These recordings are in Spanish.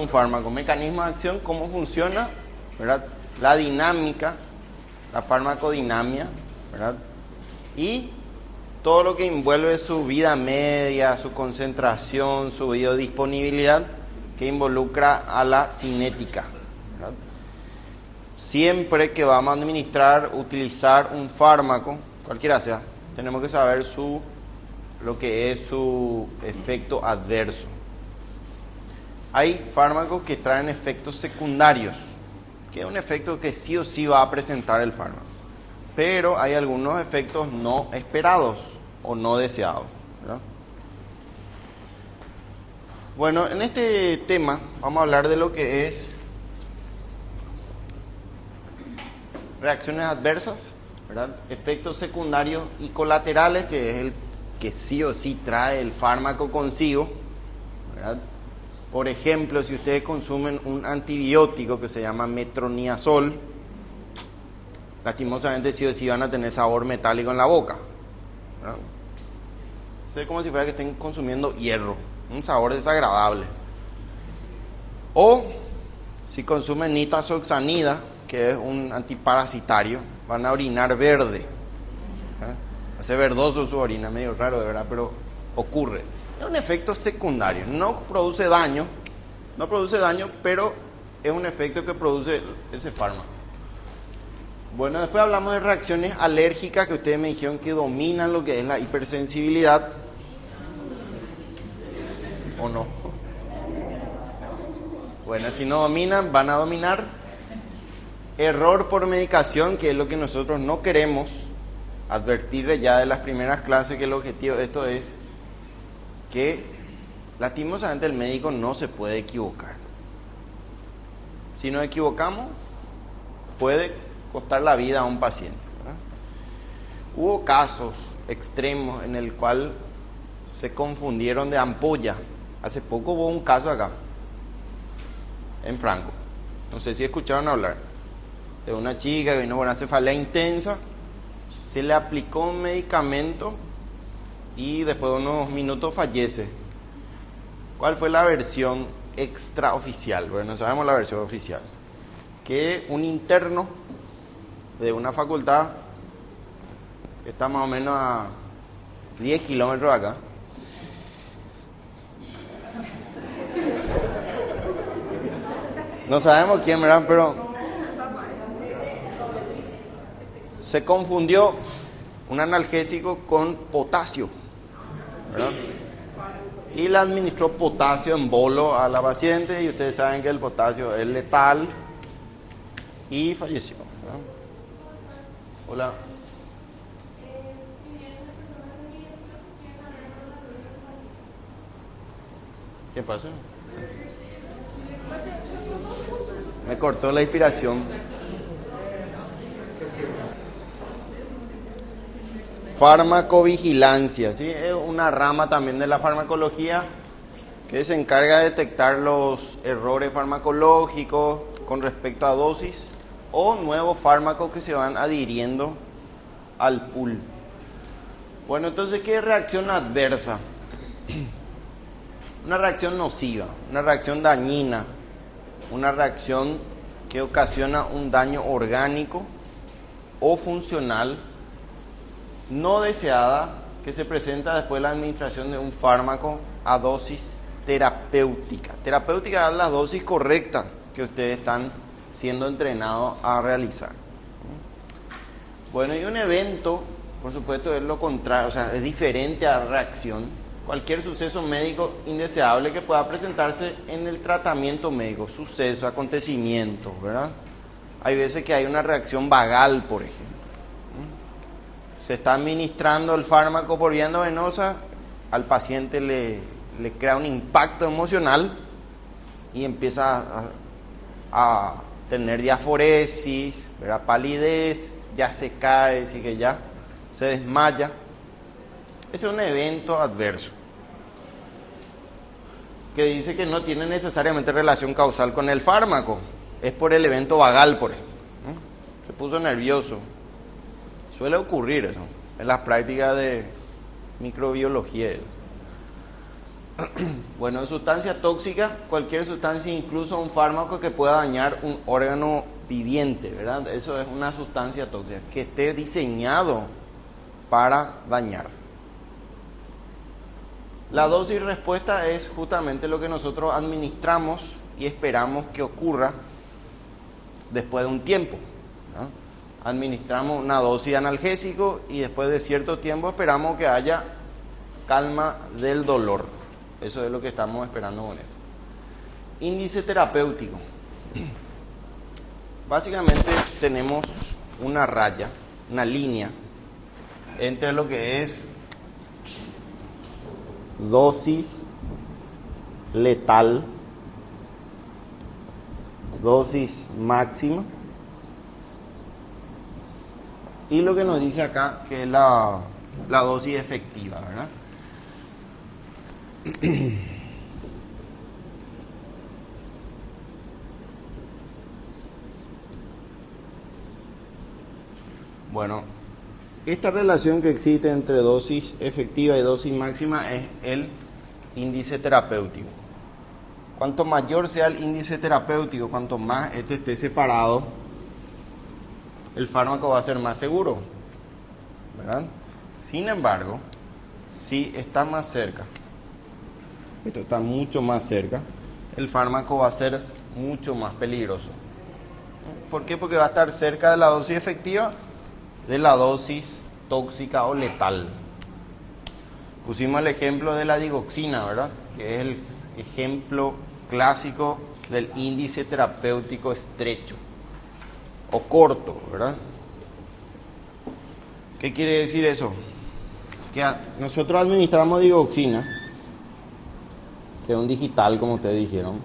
un fármaco, mecanismo de acción, cómo funciona, ¿verdad? La dinámica, la farmacodinamia, ¿verdad? Y todo lo que envuelve su vida media, su concentración, su biodisponibilidad, que involucra a la cinética, ¿verdad? Siempre que vamos a administrar, utilizar un fármaco, cualquiera sea, tenemos que saber lo que es su efecto adverso. Hay fármacos que traen efectos secundarios, que es un efecto que sí o sí va a presentar el fármaco. Pero hay algunos efectos no esperados o no deseados, ¿verdad? Bueno, en este tema vamos a hablar de lo que es reacciones adversas, ¿verdad? Efectos secundarios y colaterales, que es el que sí o sí trae el fármaco consigo, ¿verdad? Por ejemplo, si ustedes consumen un antibiótico que se llama metronidazol, lastimosamente sí o sí van a tener sabor metálico en la boca, ¿verdad? Es como si fuera que estén consumiendo hierro, un sabor desagradable. O si consumen nitazoxanida, que es un antiparasitario, van a orinar verde, ¿verdad? Hace verdoso su orina, medio raro de verdad, pero ocurre. Es un efecto secundario, no produce daño, pero es un efecto que produce ese fármaco. Bueno, después hablamos de reacciones alérgicas, que ustedes me dijeron que dominan lo que es la hipersensibilidad, ¿o no? Bueno, si no dominan, van a dominar. Error por medicación, que es lo que nosotros no queremos advertirle ya de las primeras clases, que el objetivo de esto es que lastimosamente el médico no se puede equivocar. Si nos equivocamos, puede costar la vida a un paciente, ¿verdad? Hubo casos extremos en el cual se confundieron de ampolla. Hace poco hubo un caso acá, en Franco. No sé si escucharon hablar de una chica que vino con una cefalea intensa, se le aplicó un medicamento y después de unos minutos fallece. ¿Cuál fue la versión extraoficial? Bueno, no sabemos la versión oficial. Que un interno de una facultad que está más o menos a 10 kilómetros de acá, no sabemos quién, ¿verdad? Pero se confundió un analgésico con potasio, ¿verdad? Y le administró potasio en bolo a la paciente, y ustedes saben que el potasio es letal, y falleció, ¿verdad? Hola. ¿Qué pasó? Me cortó la inspiración. Farmacovigilancia, ¿sí? Es una rama también de la farmacología que se encarga de detectar los errores farmacológicos con respecto a dosis o nuevos fármacos que se van adhiriendo al pool. Bueno, entonces, ¿qué es reacción adversa? Una reacción nociva, una reacción dañina, una reacción que ocasiona un daño orgánico o funcional no deseada, que se presenta después de la administración de un fármaco a dosis terapéutica. Terapéutica es la dosis correcta que ustedes están siendo entrenados a realizar. Bueno, y un evento, por supuesto, es lo contrario, o sea, es diferente a reacción. Cualquier suceso médico indeseable que pueda presentarse en el tratamiento médico, suceso, acontecimiento, ¿verdad? Hay veces que hay una reacción vagal, por ejemplo. Se está administrando el fármaco por vía endovenosa, al paciente le crea un impacto emocional y empieza a tener diaforesis, ¿verdad? Palidez, ya se cae, así que ya se desmaya. Ese es un evento adverso que dice que no tiene necesariamente relación causal con el fármaco, es por el evento vagal, por ejemplo, ¿no? Se puso nervioso. Suele ocurrir eso en las prácticas de microbiología. Bueno, sustancia tóxica, cualquier sustancia, incluso un fármaco que pueda dañar un órgano viviente, ¿verdad? Eso es una sustancia tóxica, que esté diseñado para dañar. La dosis respuesta es justamente lo que nosotros administramos y esperamos que ocurra después de un tiempo, ¿no? Administramos una dosis de analgésico y después de cierto tiempo esperamos que haya calma del dolor. Eso es lo que estamos esperando con esto. Índice terapéutico. Básicamente tenemos una raya, una línea entre lo que es dosis letal, dosis máxima, y lo que nos dice acá que es la dosis efectiva, ¿verdad? Bueno, esta relación que existe entre dosis efectiva y dosis máxima es el índice terapéutico. Cuanto mayor sea el índice terapéutico, cuanto más este esté separado, el fármaco va a ser más seguro, ¿verdad? Sin embargo, si está más cerca, esto está mucho más cerca, el fármaco va a ser mucho más peligroso. ¿Por qué? Porque va a estar cerca de la dosis efectiva, de la dosis tóxica o letal. Pusimos el ejemplo de la digoxina, ¿verdad? Que es el ejemplo clásico del índice terapéutico estrecho o corto, ¿verdad? ¿Qué quiere decir eso? Que nosotros administramos digoxina, que es un digital, como ustedes dijeron,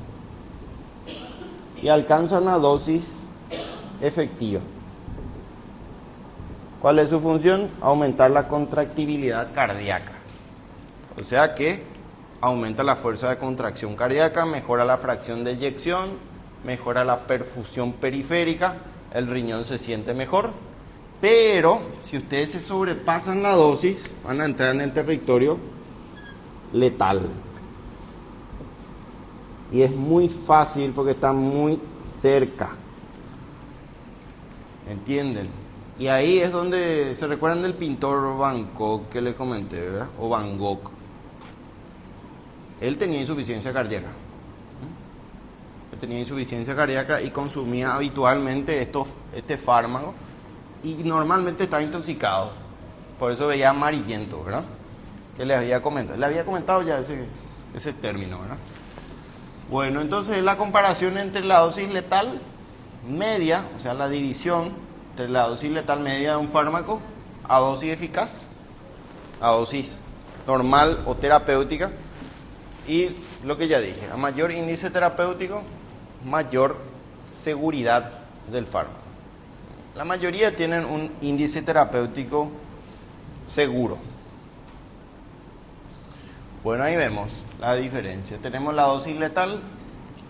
y alcanza una dosis efectiva. ¿Cuál es su función? Aumentar la contractibilidad cardíaca. O sea que aumenta la fuerza de contracción cardíaca, mejora la fracción de eyección, mejora la perfusión periférica, el riñón se siente mejor. Pero si ustedes se sobrepasan la dosis, van a entrar en el territorio letal. Y es muy fácil porque está muy cerca. ¿Entienden? Y ahí es donde se recuerdan del pintor Van Gogh que les comenté, ¿verdad? O Van Gogh. Él tenía insuficiencia cardíaca. Él tenía insuficiencia cardíaca y consumía habitualmente este fármaco. Y normalmente estaba intoxicado. Por eso veía amarillento, ¿verdad? Que les había comentado. Le había comentado ya ese término, ¿verdad? Bueno, entonces la comparación entre la dosis letal media, o sea, la división entre la dosis letal media de un fármaco a dosis eficaz, a dosis normal o terapéutica, y lo que ya dije, a mayor índice terapéutico, mayor seguridad del fármaco. La mayoría tienen un índice terapéutico seguro. Bueno, ahí vemos la diferencia. Tenemos la dosis letal,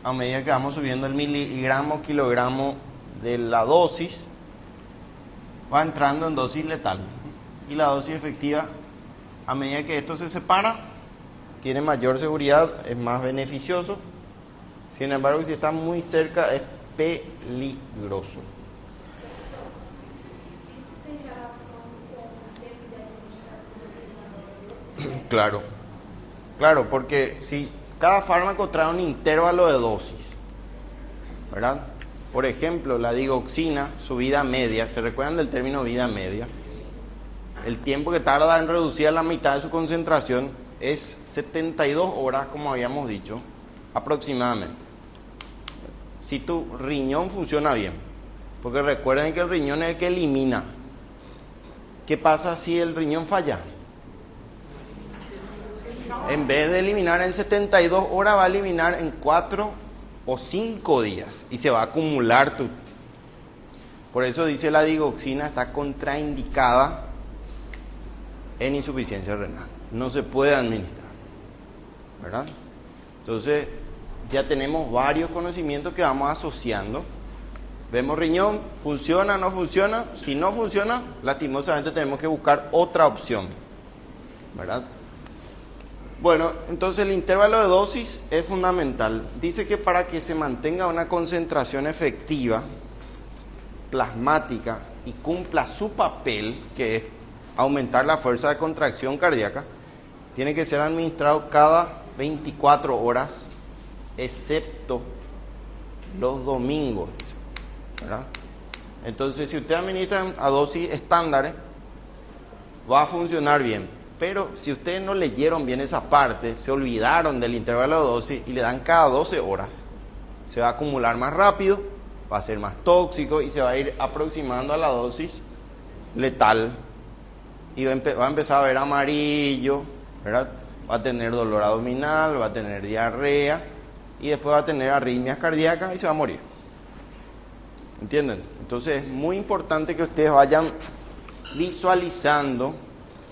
a medida que vamos subiendo el miligramo, kilogramo de la dosis, va entrando en dosis letal. Y la dosis efectiva, a medida que esto se separa, tiene mayor seguridad, es más beneficioso. Sin embargo, si está muy cerca, es peligroso. Claro, porque si cada fármaco trae un intervalo de dosis, ¿verdad? Por ejemplo, la digoxina, su vida media, ¿se recuerdan del término vida media? El tiempo que tarda en reducir a la mitad de su concentración es 72 horas, como habíamos dicho, aproximadamente. Si tu riñón funciona bien, porque recuerden que el riñón es el que elimina. ¿Qué pasa si el riñón falla? En vez de eliminar en 72 horas, va a eliminar en 4 o 5 días y se va a acumular Por eso dice la digoxina está contraindicada en insuficiencia renal. No se puede administrar, ¿verdad? Entonces, ya tenemos varios conocimientos que vamos asociando. Vemos riñón, ¿funciona o no funciona? Si no funciona, lastimosamente tenemos que buscar otra opción, ¿verdad? Bueno, entonces el intervalo de dosis es fundamental. Dice que para que se mantenga una concentración efectiva, plasmática, y cumpla su papel, que es aumentar la fuerza de contracción cardíaca, tiene que ser administrado cada 24 horas, excepto los domingos, ¿verdad? Entonces, si ustedes administran a dosis estándares, va a funcionar bien. Pero si ustedes no leyeron bien esa parte, se olvidaron del intervalo de dosis y le dan cada 12 horas, se va a acumular más rápido, va a ser más tóxico y se va a ir aproximando a la dosis letal. Y va a empezar a ver amarillo, ¿verdad? Va a tener dolor abdominal, va a tener diarrea y después va a tener arritmias cardíacas y se va a morir. ¿Entienden? Entonces es muy importante que ustedes vayan visualizando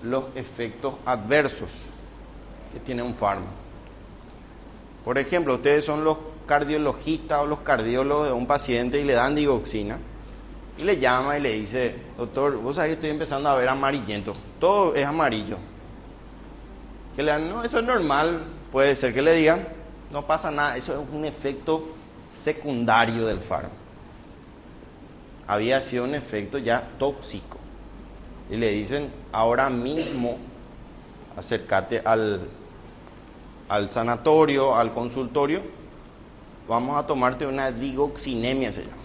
los efectos adversos que tiene un fármaco. Por ejemplo, ustedes son los cardiologistas o los cardiólogos de un paciente y le dan digoxina y le llama y le dice: doctor, vos sabés que estoy empezando a ver amarillento, todo es amarillo. Que le dan: no, eso es normal. Puede ser que le digan: no pasa nada, eso es un efecto secundario del fármaco. Había sido un efecto ya tóxico. Y le dicen: ahora mismo acércate al sanatorio, al consultorio, vamos a tomarte una digoxinemia, se llama.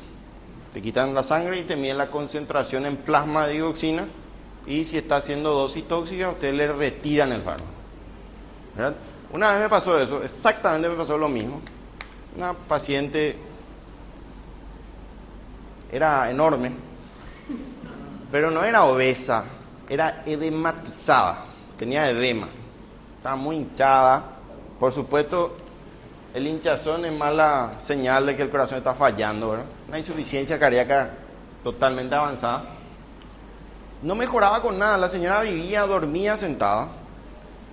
Te quitan la sangre y te miden la concentración en plasma de digoxina, y si está haciendo dosis tóxica, ustedes le retiran el fármaco, ¿verdad? Una vez me pasó eso, exactamente me pasó lo mismo. Una paciente era enorme, pero no era obesa, era edematizada, tenía edema, estaba muy hinchada. Por supuesto, el hinchazón es mala señal de que el corazón está fallando, ¿verdad? Una insuficiencia cardíaca totalmente avanzada. No mejoraba con nada, la señora vivía, dormía sentada.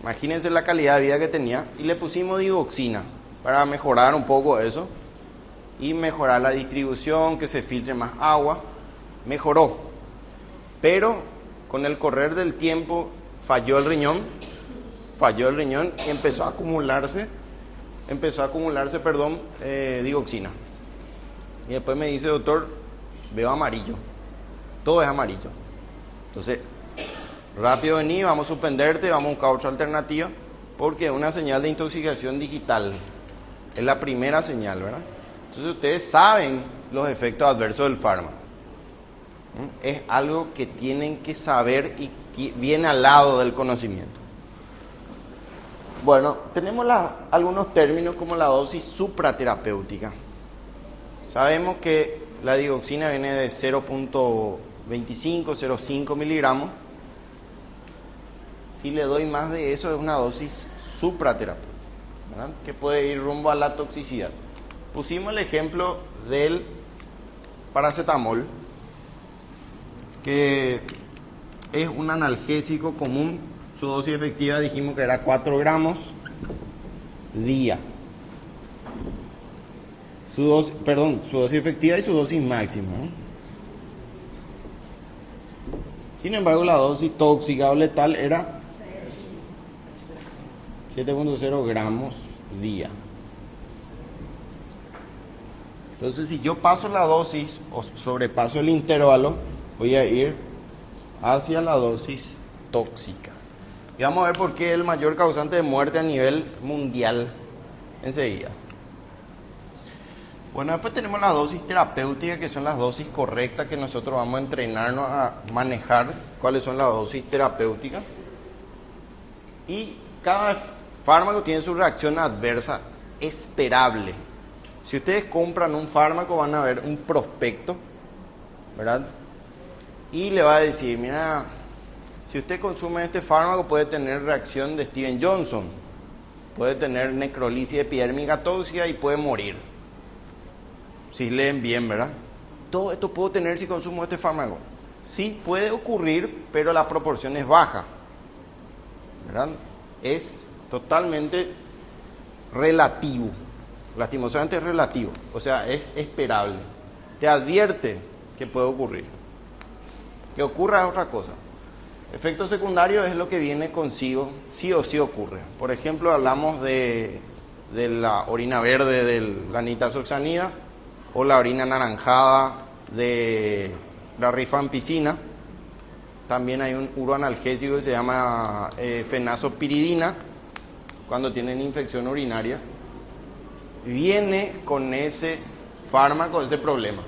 Imagínense la calidad de vida que tenía. Y le pusimos digoxina para mejorar un poco eso y mejorar la distribución, que se filtre más agua. Mejoró, pero con el correr del tiempo falló el riñón y empezó a acumularse, digoxina. Y después me dice: doctor, veo amarillo, todo es amarillo. Entonces, rápido vení, vamos a suspenderte, vamos a buscar otra alternativa, porque es una señal de intoxicación digital, es la primera señal, ¿verdad? Entonces ustedes saben los efectos adversos del fármaco. Es algo que tienen que saber y viene al lado del conocimiento. Bueno, tenemos algunos términos como la dosis supraterapéutica. Sabemos que la digoxina viene de 0.25, 0.5 miligramos. Si le doy más de eso, es una dosis supraterapéutica, ¿verdad? Que puede ir rumbo a la toxicidad. Pusimos el ejemplo del paracetamol, que es un analgésico común. Su dosis efectiva dijimos que era 4 gramos día. Su dosis efectiva y su dosis máxima, ¿no? Sin embargo, la dosis tóxica o letal era 7.0 gramos día. Entonces, si yo paso la dosis o sobrepaso el intervalo, voy a ir hacia la dosis tóxica. Y vamos a ver por qué es el mayor causante de muerte a nivel mundial enseguida. Bueno, después tenemos las dosis terapéuticas, que son las dosis correctas que nosotros vamos a entrenarnos a manejar. ¿Cuáles son las dosis terapéuticas? Y cada fármaco tiene su reacción adversa esperable. Si ustedes compran un fármaco, van a ver un prospecto, ¿verdad? Y le va a decir: mira, si usted consume este fármaco puede tener reacción de Steven Johnson, puede tener necrolisis epidérmica tóxica y puede morir. Si leen bien, ¿verdad? Todo esto puedo tener si consumo este fármaco. Sí, puede ocurrir, pero la proporción es baja, ¿verdad? Es totalmente relativo. Lastimosamente es relativo, o sea, es esperable. Te advierte que puede ocurrir. Que ocurra es otra cosa. Efecto secundario es lo que viene consigo, sí o sí ocurre. Por ejemplo, hablamos de la orina verde de la nitazoxanida o la orina anaranjada de la rifampicina. También hay un uroanalgésico que se llama fenazopiridina cuando tienen infección urinaria. Viene con ese fármaco, ese problema.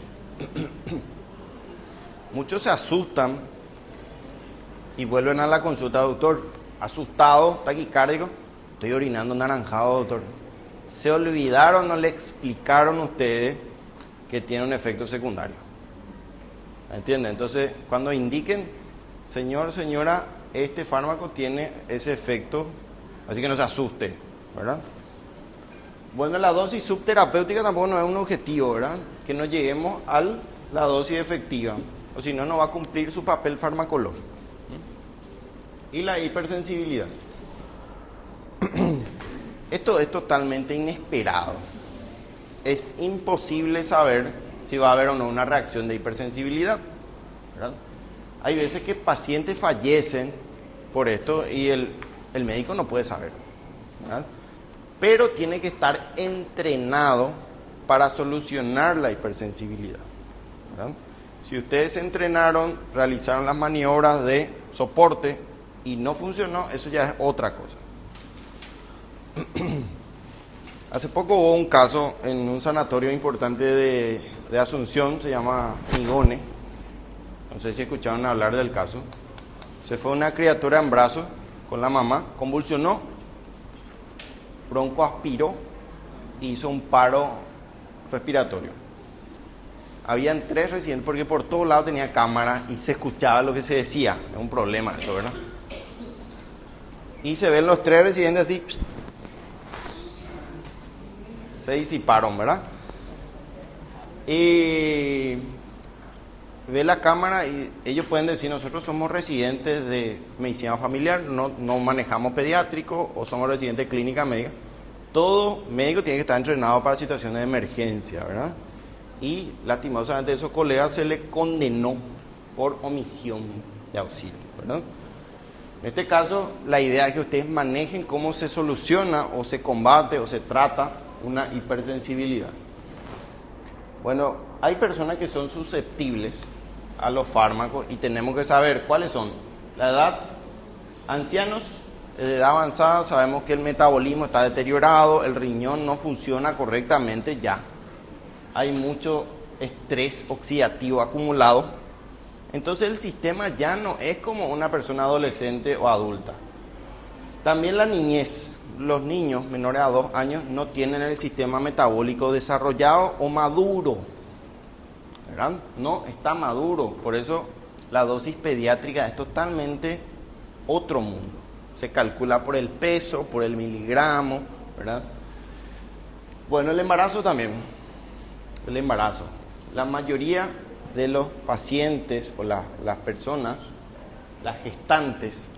Muchos se asustan y vuelven a la consulta, doctor, asustado, taquicárdico, estoy orinando naranjado, doctor. Se olvidaron, no le explicaron ustedes que tiene un efecto secundario. ¿Entienden? Entonces, cuando indiquen, señor, señora, este fármaco tiene ese efecto, así que no se asuste, ¿verdad? Bueno, la dosis subterapéutica tampoco no es un objetivo, ¿verdad? Que no lleguemos a la dosis efectiva, o si no, no va a cumplir su papel farmacológico. Y la hipersensibilidad. Esto es totalmente inesperado. Es imposible saber si va a haber o no una reacción de hipersensibilidad, ¿verdad? Hay veces que pacientes fallecen por esto y el médico no puede saber, ¿verdad? Pero tiene que estar entrenado para solucionar la hipersensibilidad, ¿verdad? Si ustedes se entrenaron, realizaron las maniobras de soporte y no funcionó, eso ya es otra cosa. Hace poco hubo un caso en un sanatorio importante de Asunción, se llama Migone, no sé si escucharon hablar del caso. Se fue una criatura en brazos con la mamá, convulsionó, broncoaspiró y hizo un paro respiratorio. Habían 3 residentes porque por todos lados tenía cámara y se escuchaba lo que se decía. Es un problema esto, ¿verdad? Y se ven los 3 residentes así, se disiparon, ¿verdad? Y ve la cámara y ellos pueden decir, nosotros somos residentes de medicina familiar, no manejamos pediátricos o somos residentes de clínica médica. Todo médico tiene que estar entrenado para situaciones de emergencia, ¿verdad? Y lastimosamente a esos colegas se les condenó por omisión de auxilio, ¿verdad? En este caso, la idea es que ustedes manejen cómo se soluciona o se combate o se trata una hipersensibilidad. Bueno, hay personas que son susceptibles a los fármacos y tenemos que saber cuáles son. La edad, ancianos de edad avanzada, sabemos que el metabolismo está deteriorado, el riñón no funciona correctamente ya. Hay mucho estrés oxidativo acumulado. Entonces el sistema ya no es como una persona adolescente o adulta. También la niñez. Los niños menores a 2 años no tienen el sistema metabólico desarrollado o maduro, ¿verdad? No está maduro. Por eso la dosis pediátrica es totalmente otro mundo. Se calcula por el peso, por el miligramo, ¿verdad? Bueno, el embarazo también. El embarazo. La mayoría de los pacientes o las personas, las gestantes,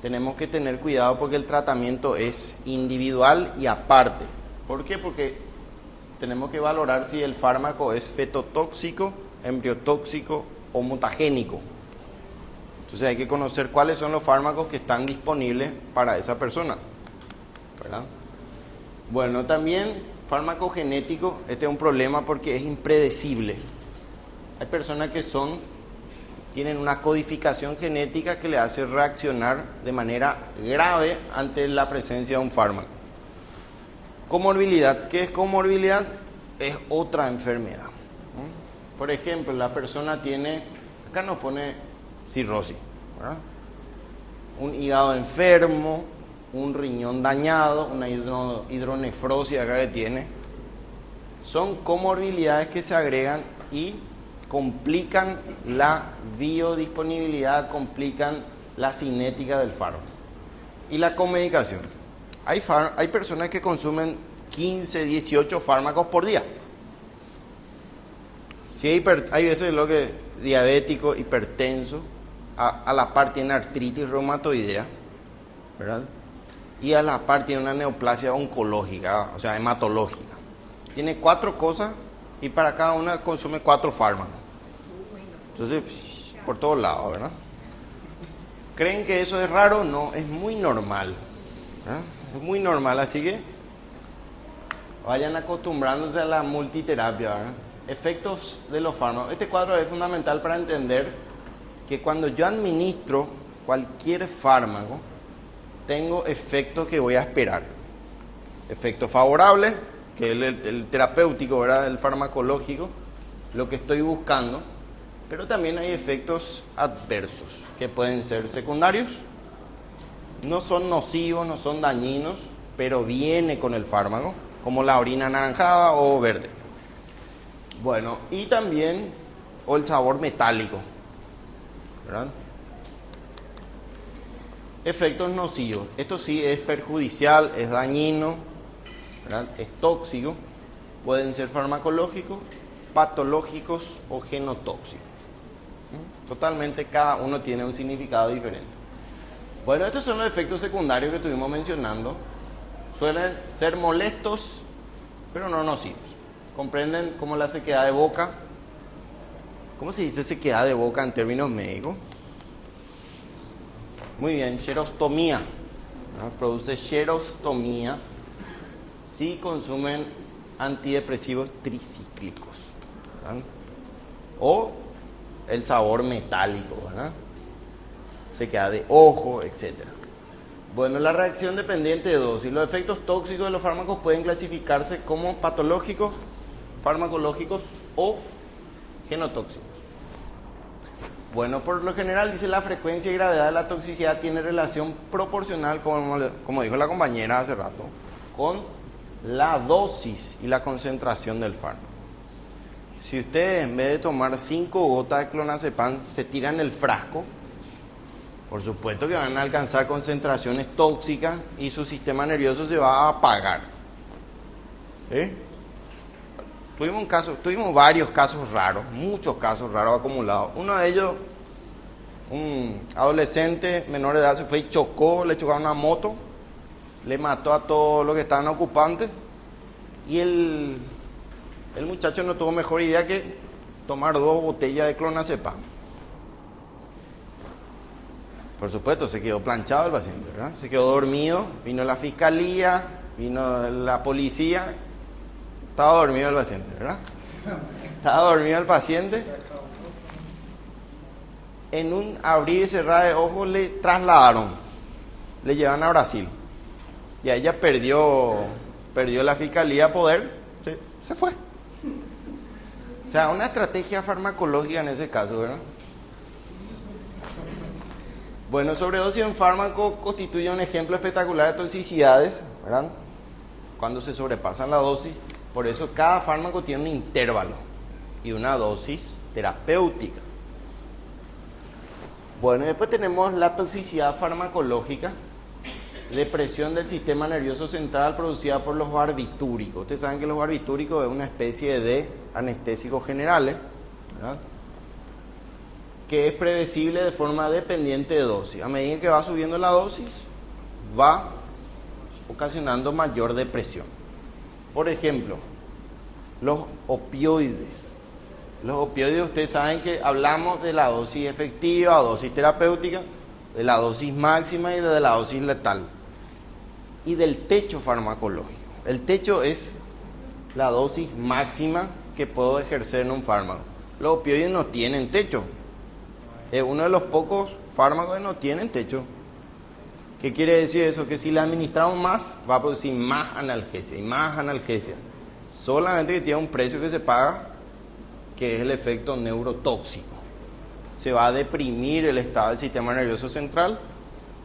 tenemos que tener cuidado porque el tratamiento es individual y aparte. ¿Por qué? Porque tenemos que valorar si el fármaco es fetotóxico, embriotóxico o mutagénico. Entonces hay que conocer cuáles son los fármacos que están disponibles para esa persona, ¿verdad? Bueno, también fármaco genético, este es un problema porque es impredecible. Hay personas que tienen una codificación genética que le hace reaccionar de manera grave ante la presencia de un fármaco. Comorbilidad. ¿Qué es comorbilidad? Es otra enfermedad. Por ejemplo, la persona tiene, acá nos pone cirrosis, ¿verdad? Un hígado enfermo, un riñón dañado, una hidronefrosis acá que tiene. Son comorbilidades que se agregan y complican la biodisponibilidad, complican la cinética del fármaco. Y la comedicación. Hay personas que consumen 15, 18 fármacos por día. Si hay veces lo que diabético, hipertenso, a la par tiene artritis reumatoidea, ¿verdad? Y a la par tiene una neoplasia oncológica, o sea, hematológica. Tiene 4 cosas y para cada una consume 4 fármacos. Entonces, por todos lados, ¿verdad? ¿Creen que eso es raro? No, es muy normal. Es muy normal, así que vayan acostumbrándose a la multiterapia, ¿verdad? Efectos de los fármacos. Este cuadro es fundamental para entender que cuando yo administro cualquier fármaco, tengo efectos que voy a esperar. Efectos favorables, que es el terapéutico, ¿verdad? El farmacológico, lo que estoy buscando. Pero también hay efectos adversos, que pueden ser secundarios. No son nocivos, no son dañinos, pero viene con el fármaco, como la orina anaranjada o verde. Bueno, y también, o el sabor metálico, ¿verdad? Efectos nocivos. Esto sí es perjudicial, es dañino, ¿verdad? Es tóxico. Pueden ser farmacológicos, patológicos o genotóxicos. Totalmente cada uno tiene un significado diferente. Bueno, estos son los efectos secundarios que estuvimos mencionando. Suelen ser molestos, pero no nocivos. ¿Comprenden cómo la sequedad de boca? ¿Cómo se dice sequedad de boca en términos médicos? Muy bien, xerostomía, ¿no? Produce xerostomía si consumen antidepresivos tricíclicos, ¿verdad? O el sabor metálico, ¿verdad? Sequedad de ojo, etc. Bueno, la reacción dependiente de dosis. Los efectos tóxicos de los fármacos pueden clasificarse como patológicos, farmacológicos o genotóxicos. Bueno, por lo general dice la frecuencia y gravedad de la toxicidad tiene relación proporcional, como dijo la compañera hace rato, con la dosis y la concentración del fármaco. Si ustedes en vez de tomar 5 gotas de clonazepam se tiran el frasco, por supuesto que van a alcanzar concentraciones tóxicas y su sistema nervioso se va a apagar. Tuvimos varios casos raros, muchos casos raros acumulados. Uno de ellos, un adolescente menor de edad se fue y chocó, le chocaron una moto, le mató a todos los que estaban ocupantes y el muchacho no tuvo mejor idea que tomar 2 botellas de clonazepam. Por supuesto, se quedó planchado el paciente, ¿verdad? Se quedó dormido, vino la fiscalía, vino la policía, estaba dormido el paciente, ¿verdad? Estaba dormido el paciente. En un abrir y cerrar de ojos le trasladaron, le llevan a Brasil. Y a ella perdió la fiscalía poder, se fue. O sea, una estrategia farmacológica en ese caso, ¿verdad? Bueno, sobredosis en fármaco constituye un ejemplo espectacular de toxicidades, ¿verdad? Cuando se sobrepasan la dosis. Por eso cada fármaco tiene un intervalo y una dosis terapéutica. Bueno, después tenemos la toxicidad farmacológica, depresión del sistema nervioso central producida por los barbitúricos. Ustedes saben que los barbitúricos es una especie de anestésicos generales, ¿verdad? Que es previsible de forma dependiente de dosis. A medida que va subiendo la dosis, va ocasionando mayor depresión. Por ejemplo, los opioides. Los opioides, ustedes saben que hablamos de la dosis efectiva, dosis terapéutica, de la dosis máxima y de la dosis letal. Y del techo farmacológico. El techo es la dosis máxima que puedo ejercer en un fármaco. Los opioides no tienen techo. Es uno de los pocos fármacos que no tienen techo. ¿Qué quiere decir eso? Que si le administramos más, va a producir más analgesia y más analgesia. Solamente que tiene un precio que se paga, que es el efecto neurotóxico. Se va a deprimir el estado del sistema nervioso central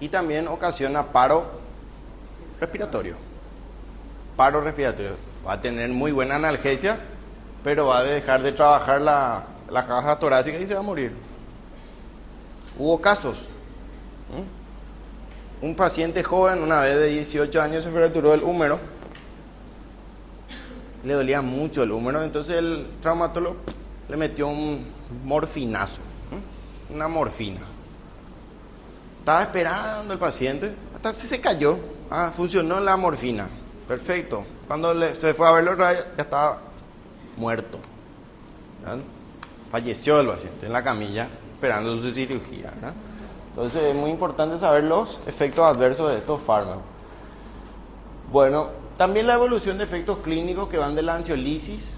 y también ocasiona paro respiratorio. Paro respiratorio. Va a tener muy buena analgesia, pero va a dejar de trabajar la caja torácica y se va a morir. Hubo casos. Un paciente joven, una vez de 18 años, se fracturó el húmero. Le dolía mucho el húmero, entonces el traumatólogo le metió un morfinazo, una morfina. Estaba esperando el paciente, hasta se cayó. Funcionó la morfina. Perfecto. Cuando se fue a verlo, ya estaba muerto. ¿Verdad? Falleció el paciente en la camilla esperando su cirugía, ¿verdad? Entonces es muy importante saber los efectos adversos de estos fármacos. Bueno, también la evolución de efectos clínicos que van de la ansiolisis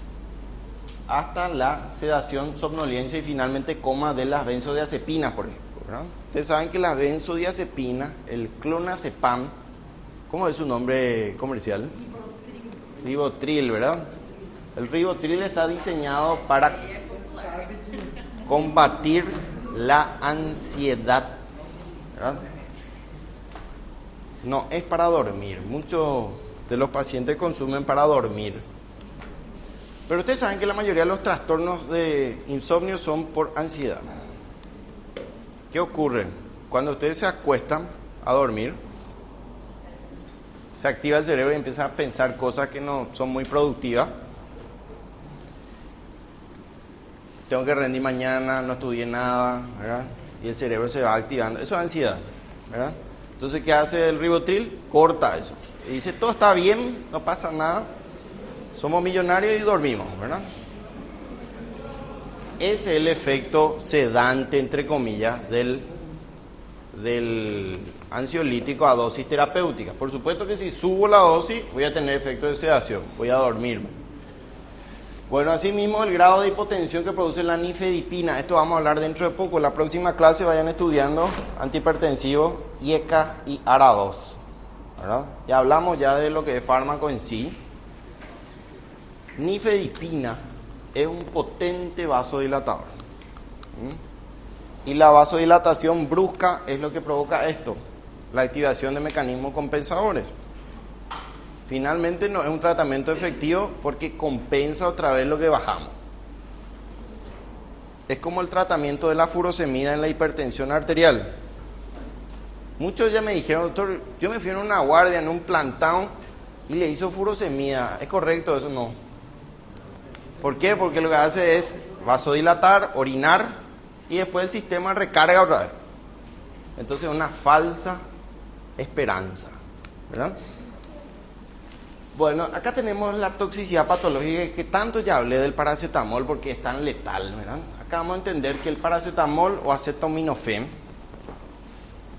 hasta la sedación, somnolencia y finalmente coma de las benzodiazepinas, por ejemplo, ¿verdad? Ustedes saben que las benzodiazepinas, el clonazepam, ¿cómo es su nombre comercial? Rivotril, ¿verdad? El Rivotril está diseñado para combatir la ansiedad, ¿verdad? No es para dormir. Muchos de los pacientes consumen para dormir. Pero ustedes saben que la mayoría de los trastornos de insomnio son por ansiedad. ¿Qué ocurre? Cuando ustedes se acuestan a dormir, se activa el cerebro y empiezan a pensar cosas que no son muy productivas. Tengo que rendir mañana, no estudié nada, ¿verdad? Y el cerebro se va activando. Eso es ansiedad, ¿verdad? Entonces, ¿qué hace el Rivotril? Corta eso. Y dice, todo está bien, no pasa nada. Somos millonarios y dormimos, ¿verdad? Ese es el efecto sedante, entre comillas, del ansiolítico a dosis terapéutica. Por supuesto que si subo la dosis, voy a tener efecto de sedación, voy a dormirme. Bueno, asimismo, el grado de hipotensión que produce la nifedipina. Esto vamos a hablar dentro de poco. La próxima clase vayan estudiando antihipertensivos, IECA y ARA2, ¿verdad? Ya hablamos ya de lo que es fármaco en sí. Nifedipina es un potente vasodilatador. Y la vasodilatación brusca es lo que provoca esto, la activación de mecanismos compensadores. Finalmente no es un tratamiento efectivo porque compensa otra vez lo que bajamos. Es como el tratamiento de la furosemida en la hipertensión arterial. Muchos ya me dijeron, doctor, yo me fui en una guardia, en un plantón y le hizo furosemida. ¿Es correcto eso? No. ¿Por qué? Porque lo que hace es vasodilatar, orinar y después el sistema recarga otra vez. Entonces es una falsa esperanza, ¿verdad? Bueno, acá tenemos la toxicidad patológica que tanto ya hablé del paracetamol porque es tan letal, ¿verdad? Acá vamos a entender que el paracetamol o acetaminofén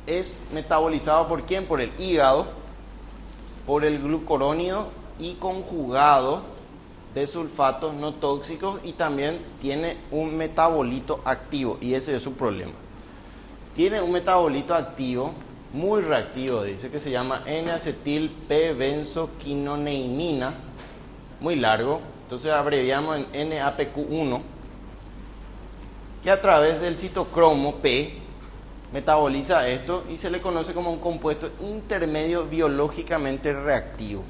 es metabolizado ¿por quién? Por el hígado, por el glucurónido y conjugado de sulfatos no tóxicos y también tiene un metabolito activo y ese es su problema. Tiene un metabolito activo muy reactivo, dice que se llama N-acetil P-benzoquinoneimina, muy largo, entonces abreviamos en NAPQ1, que a través del citocromo P metaboliza esto y se le conoce como un compuesto intermedio biológicamente reactivo.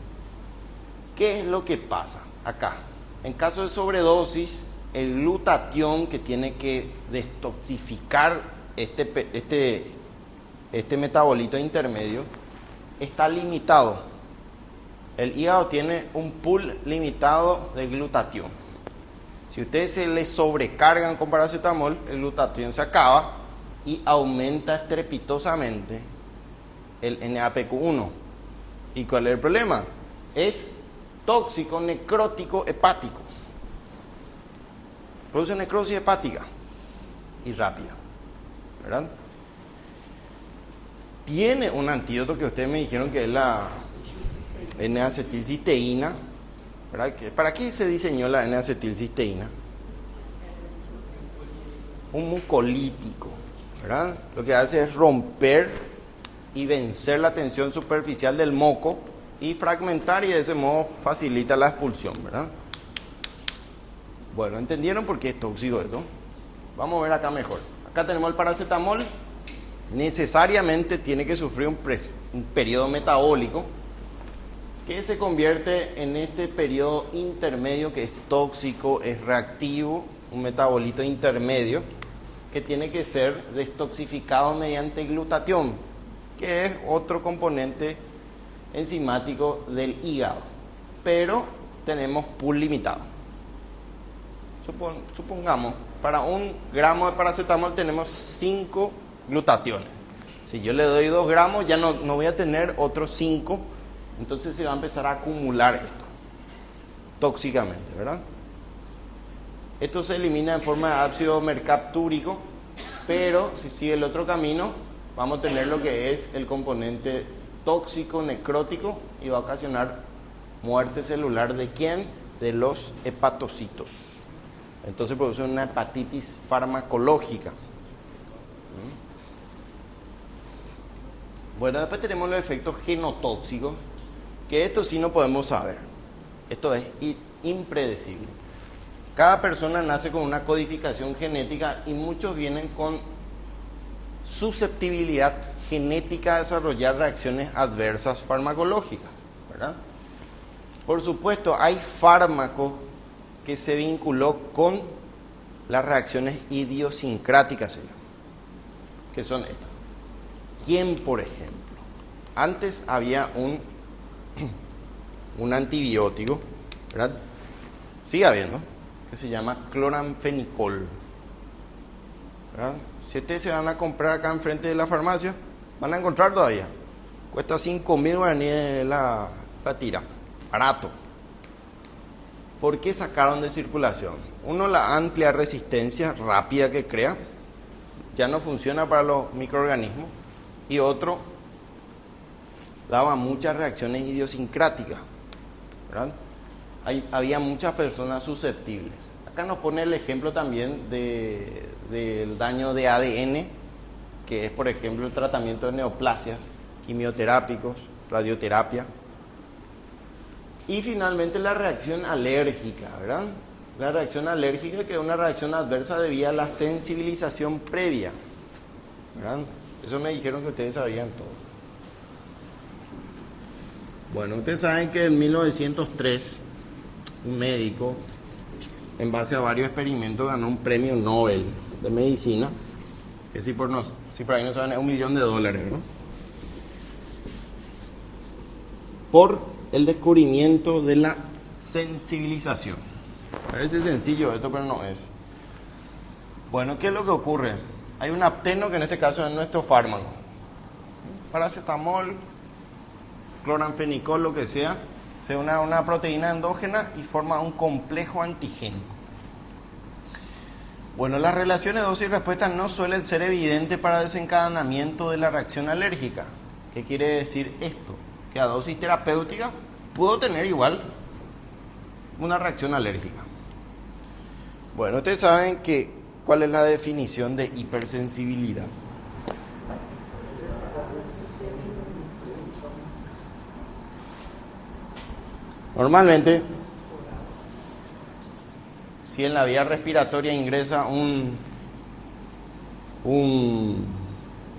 ¿Qué es lo que pasa acá? En caso de sobredosis, el glutatión que tiene que detoxificar este metabolito intermedio está limitado. El hígado tiene un pool limitado de glutatión. Si ustedes se le sobrecargan con paracetamol, el glutatión se acaba y aumenta estrepitosamente el NAPQ1. ¿Y cuál es el problema? Es tóxico, necrótico, hepático. Produce necrosis hepática y rápida, ¿verdad? Tiene un antídoto que ustedes me dijeron que es la N-acetilcisteína, ¿verdad? ¿Para qué se diseñó la N-acetilcisteína? Un mucolítico, ¿verdad? Lo que hace es romper y vencer la tensión superficial del moco y fragmentar y de ese modo facilita la expulsión, ¿verdad? Bueno, ¿entendieron por qué es tóxico esto? Vamos a ver acá mejor. Acá tenemos el paracetamol. Necesariamente tiene que sufrir un periodo metabólico que se convierte en este periodo intermedio que es tóxico, es reactivo, un metabolito intermedio que tiene que ser detoxificado mediante glutatión, que es otro componente enzimático del hígado, pero tenemos pool limitado. Supongamos, para 1 gramo de paracetamol tenemos 5 glutationes. Si yo le doy 2 gramos, ya no voy a tener otros 5, entonces se va a empezar a acumular esto, tóxicamente, ¿verdad? Esto se elimina en forma de ácido mercaptúrico, pero si sigue el otro camino, vamos a tener lo que es el componente tóxico necrótico y va a ocasionar muerte celular ¿de quién? De los hepatocitos. Entonces produce una hepatitis farmacológica. Bueno, después tenemos los efectos genotóxicos, que esto sí no podemos saber. Esto es impredecible. Cada persona nace con una codificación genética y muchos vienen con susceptibilidad genética a desarrollar reacciones adversas farmacológicas, ¿verdad? Por supuesto, hay fármacos que se vinculó con las reacciones idiosincráticas, que son estas. ¿Quién, por ejemplo? Antes había un antibiótico, ¿verdad? Sigue habiendo, que se llama cloranfenicol, ¿verdad? Si ustedes se van a comprar acá enfrente de la farmacia, van a encontrar todavía. Cuesta 5.000 guaraníes la tira, barato. ¿Por qué sacaron de circulación? Uno, la amplia resistencia rápida que crea, ya no funciona para los microorganismos. Y otro, daba muchas reacciones idiosincráticas, ¿verdad? Había muchas personas susceptibles. Acá nos pone el ejemplo también del daño de ADN, que es, por ejemplo, el tratamiento de neoplasias, quimioterápicos, radioterapia. Y finalmente la reacción alérgica, ¿verdad? La reacción alérgica, que es una reacción adversa debido a la sensibilización previa, ¿verdad? Eso me dijeron que ustedes sabían todo. Bueno, ustedes saben que en 1903 un médico, en base a varios experimentos, ganó un premio Nobel de medicina, que si por ahí no saben es $1 millón, ¿no? Por el descubrimiento de la sensibilización. Parece sencillo esto, pero no es. Bueno, ¿qué es lo que ocurre? Hay un apteno, que en este caso es nuestro fármaco. Paracetamol, cloranfenicol, lo que sea, se une a una proteína endógena y forma un complejo antigénico. Bueno, las relaciones dosis y respuesta no suelen ser evidentes para desencadenamiento de la reacción alérgica. ¿Qué quiere decir esto? Que a dosis terapéutica puedo tener igual una reacción alérgica. Bueno, ustedes saben cuál es la definición de hipersensibilidad. Normalmente, si en la vía respiratoria ingresa un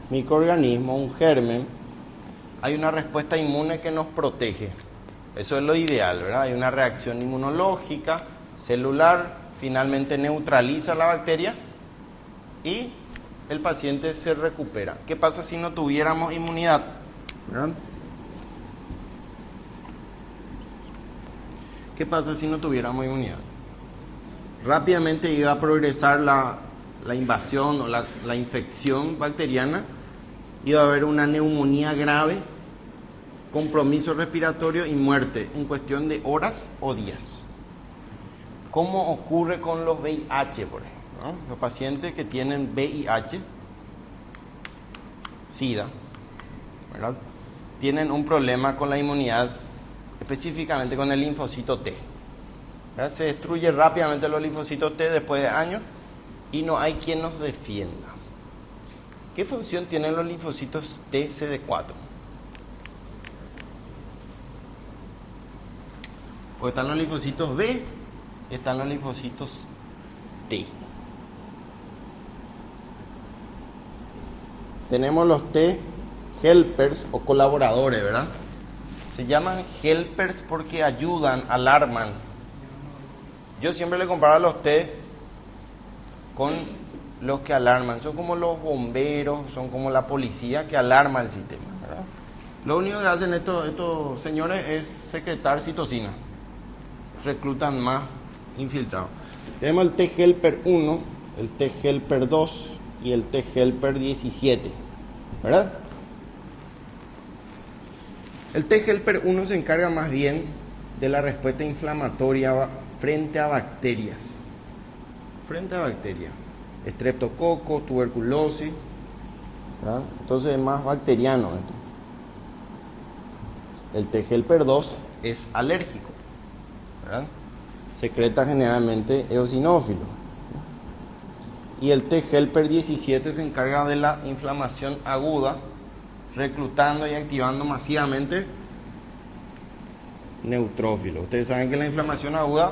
microorganismo, un germen, hay una respuesta inmune que nos protege. Eso es lo ideal, ¿verdad? Hay una reacción inmunológica, celular, finalmente neutraliza la bacteria y el paciente se recupera. ¿Qué pasa si no tuviéramos inmunidad? ¿Verdad? ¿Qué pasa si no tuviéramos inmunidad? Rápidamente iba a progresar la invasión o la infección bacteriana, iba a haber una neumonía grave, compromiso respiratorio y muerte en cuestión de horas o días. ¿Cómo ocurre con los VIH, por ejemplo? ¿No? Los pacientes que tienen VIH, SIDA, ¿verdad? Tienen un problema con la inmunidad, específicamente con el linfocito T. ¿Verdad? Se destruye rápidamente los linfocitos T después de años y no hay quien nos defienda. ¿Qué función tienen los linfocitos T CD4? Pues están los linfocitos B, están los linfocitos T. Tenemos los T helpers o colaboradores, ¿verdad? Se llaman helpers porque ayudan, alarman. Yo siempre le comparo a los T con los que alarman. Son como los bomberos, son como la policía que alarma el sistema, ¿verdad? Lo único que hacen estos señores es secretar citocina. Reclutan más infiltrados. Tenemos el T helper 1, el T helper 2 y el T helper 17, ¿verdad? El T helper 1 se encarga más bien de la respuesta inflamatoria frente a bacterias. Frente a bacterias. Estreptococo, tuberculosis. ¿verdad? Entonces es más bacteriano esto. El T. helper 2 es alérgico, ¿verdad? Secreta generalmente eosinófilo. Y el T. helper 17 se encarga de la inflamación aguda, reclutando y activando masivamente neutrófilos. Ustedes saben que la inflamación aguda,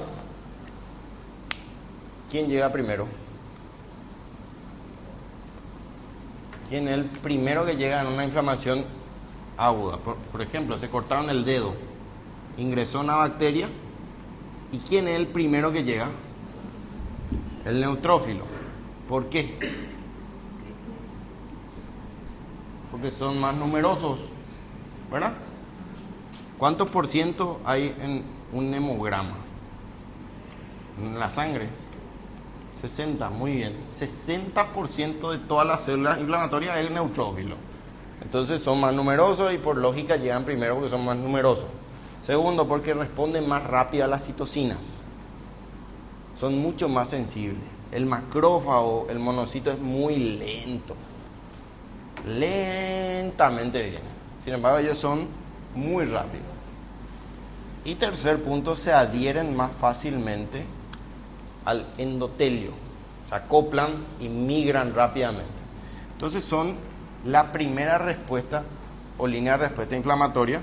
¿quién llega primero? ¿Quién es el primero que llega en una inflamación aguda? Por ejemplo, se cortaron el dedo, ingresó una bacteria, ¿y quién es el primero que llega? El neutrófilo. ¿Por qué? Porque son más numerosos, ¿verdad? ¿Cuántos por ciento hay en un hemograma? En la sangre. 60, muy bien. 60% de todas las células inflamatorias es neutrófilo. Entonces son más numerosos y por lógica llegan primero porque son más numerosos. Segundo, porque responden más rápido a las citocinas. Son mucho más sensibles. El macrófago, el monocito, es muy lento. Lentamente viene. Sin embargo, ellos son muy rápidos. Y tercer punto, se adhieren más fácilmente al endotelio. Se acoplan y migran rápidamente. Entonces son la primera respuesta o línea de respuesta inflamatoria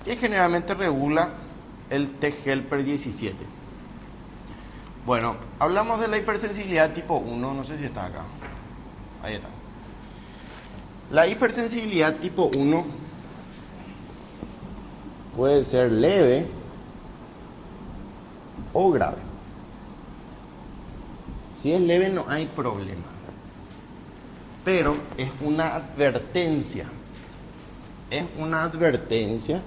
que generalmente regula el T. helper 17. Bueno, hablamos de la hipersensibilidad tipo 1, no sé si está acá. Ahí está. La hipersensibilidad tipo 1 puede ser leve o grave. Si es leve no hay problema, pero es una advertencia. Es una advertencia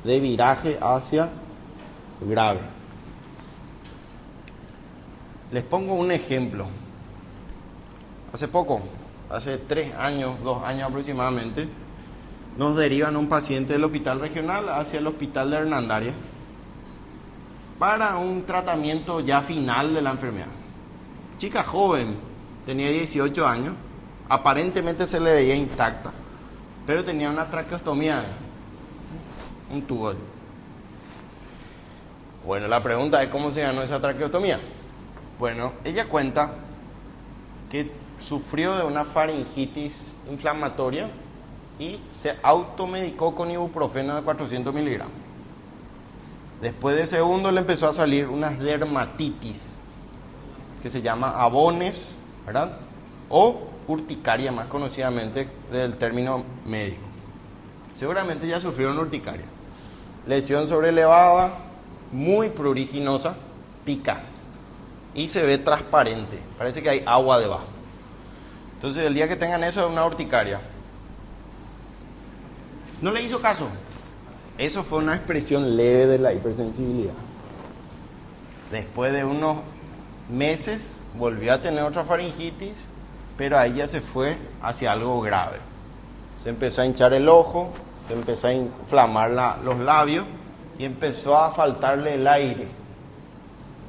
de viraje hacia grave. Les pongo un ejemplo. Hace poco, hace 3 años, 2 años aproximadamente, nos derivan un paciente del hospital regional hacia el hospital de Hernandaria para un tratamiento ya final de la enfermedad. Chica joven, tenía 18 años, aparentemente se le veía intacta, pero tenía una traqueostomía, un tubo. Bueno, la pregunta es cómo se ganó esa traqueostomía. Bueno, ella cuenta que sufrió de una faringitis inflamatoria y se automedicó con ibuprofeno de 400 miligramos. Después de segundo le empezó a salir una dermatitis que se llama abones, ¿verdad? O urticaria, más conocidamente del término médico. Seguramente ya sufrieron urticaria. Lesión sobrelevada, muy pruriginosa, pica y se ve transparente, parece que hay agua debajo. Entonces el día que tengan eso es una urticaria. No le hizo caso. Eso fue una expresión leve de la hipersensibilidad. Después de unos meses volvió a tener otra faringitis, pero ahí ya se fue hacia algo grave. Se empezó a hinchar el ojo, se empezó a inflamar los labios y empezó a faltarle el aire.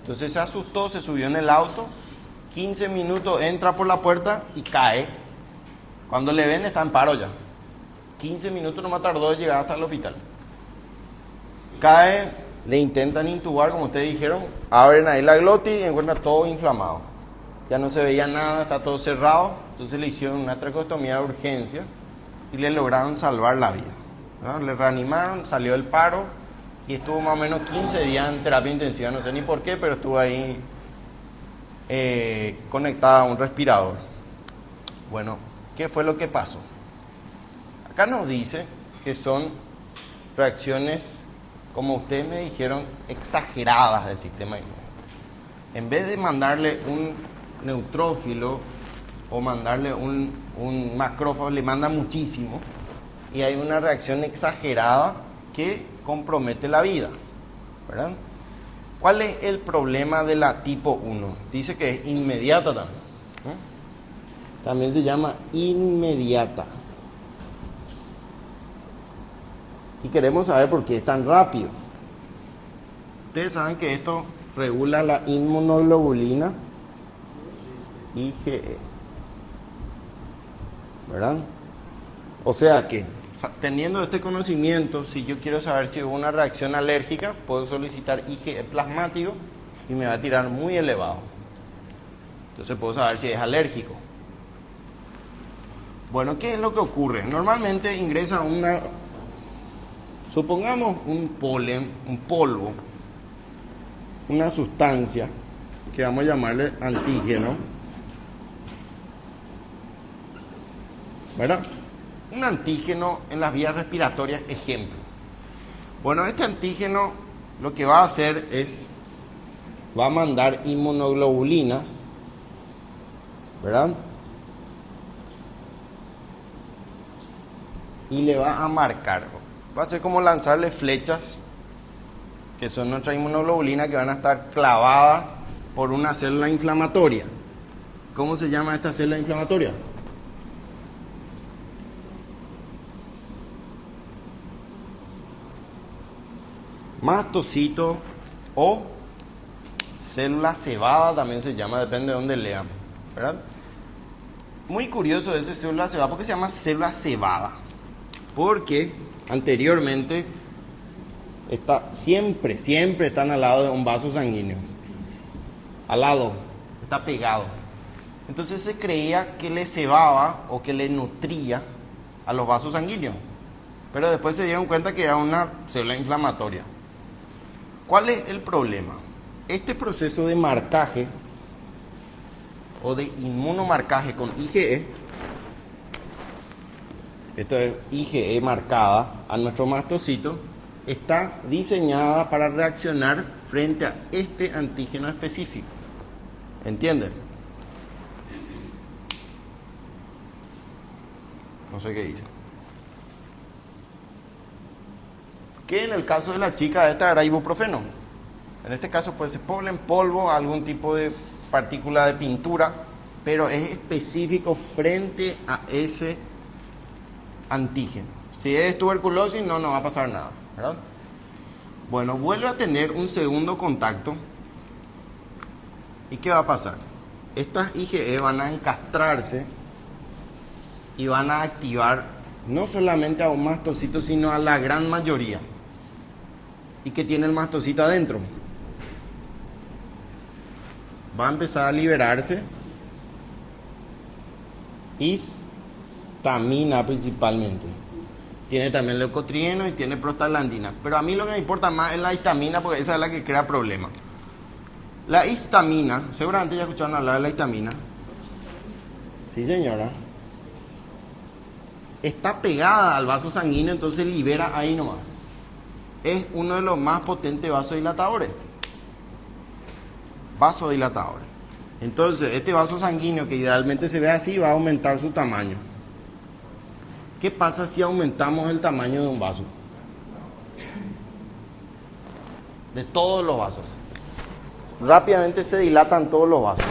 Entonces se asustó, se subió en el auto, 15 minutos entra por la puerta y cae. Cuando le ven está en paro ya. 15 minutos no me tardó de llegar hasta el hospital. Cae, le intentan intubar, como ustedes dijeron, abren ahí la glotis y encuentran todo inflamado. Ya no se veía nada, está todo cerrado. Entonces le hicieron una traqueostomía de urgencia y le lograron salvar la vida, ¿no? Le reanimaron, salió del paro y estuvo más o menos 15 días en terapia intensiva. No sé ni por qué, pero estuvo ahí conectada a un respirador. Bueno, ¿qué fue lo que pasó? Acá nos dice que son reacciones, como ustedes me dijeron, exageradas del sistema inmune. En vez de mandarle un neutrófilo o mandarle un macrófago, le manda muchísimo y hay una reacción exagerada que compromete la vida, ¿verdad? ¿Cuál es el problema de la tipo 1? Dice que es inmediata también, ¿no? También se llama inmediata. Y queremos saber por qué es tan rápido. Ustedes saben que esto regula la inmunoglobulina IgE. ¿verdad? O sea que, teniendo este conocimiento, si yo quiero saber si hubo una reacción alérgica, puedo solicitar IgE plasmático y me va a tirar muy elevado. Entonces puedo saber si es alérgico. Bueno, ¿qué es lo que ocurre? Normalmente ingresa supongamos un polen, un polvo, una sustancia que vamos a llamarle antígeno, ¿verdad? Un antígeno en las vías respiratorias, ejemplo. Bueno, este antígeno lo que va a hacer es, va a mandar inmunoglobulinas, ¿verdad? Y le va a marcar. Va a ser como lanzarle flechas, que son nuestras inmunoglobulinas, que van a estar clavadas por una célula inflamatoria. ¿Cómo se llama esta célula inflamatoria? Mastocito o célula cebada también se llama, depende de dónde leamos, ¿verdad? Muy curioso ese célula cebada, porque se llama célula cebada, porque anteriormente siempre están al lado de un vaso sanguíneo, al lado, está pegado. Entonces se creía que le cebaba o que le nutría a los vasos sanguíneos, pero después se dieron cuenta que era una célula inflamatoria. ¿Cuál es el problema? Este proceso de marcaje o de inmunomarcaje con IgE, esto es IgE marcada a nuestro mastocito, está diseñada para reaccionar frente a este antígeno específico. ¿Entienden? No sé qué dice. Que en el caso de la chica esta era ibuprofeno. En este caso puede ser polen, polvo, algún tipo de partícula de pintura, pero es específico frente a ese antígeno. Si es tuberculosis no va a pasar nada, ¿verdad? Bueno, vuelve a tener un segundo contacto. ¿Y qué va a pasar? Estas IgE van a encastrarse y van a activar no solamente a un mastocito, sino a la gran mayoría. ¿Y qué tiene el mastocito adentro? Va a empezar a liberarse histamina principalmente. Tiene también leucotrieno y tiene prostaglandina. Pero a mí lo que me importa más es la histamina, porque esa es la que crea problemas. La histamina, seguramente ya escucharon hablar de la histamina. Sí, señora. Está pegada al vaso sanguíneo, entonces libera ahí nomás. Es uno de los más potentes vasodilatadores. Vasodilatadores. Entonces, este vaso sanguíneo que idealmente se ve así va a aumentar su tamaño. ¿Qué pasa si aumentamos el tamaño de un vaso? De todos los vasos. Rápidamente se dilatan todos los vasos.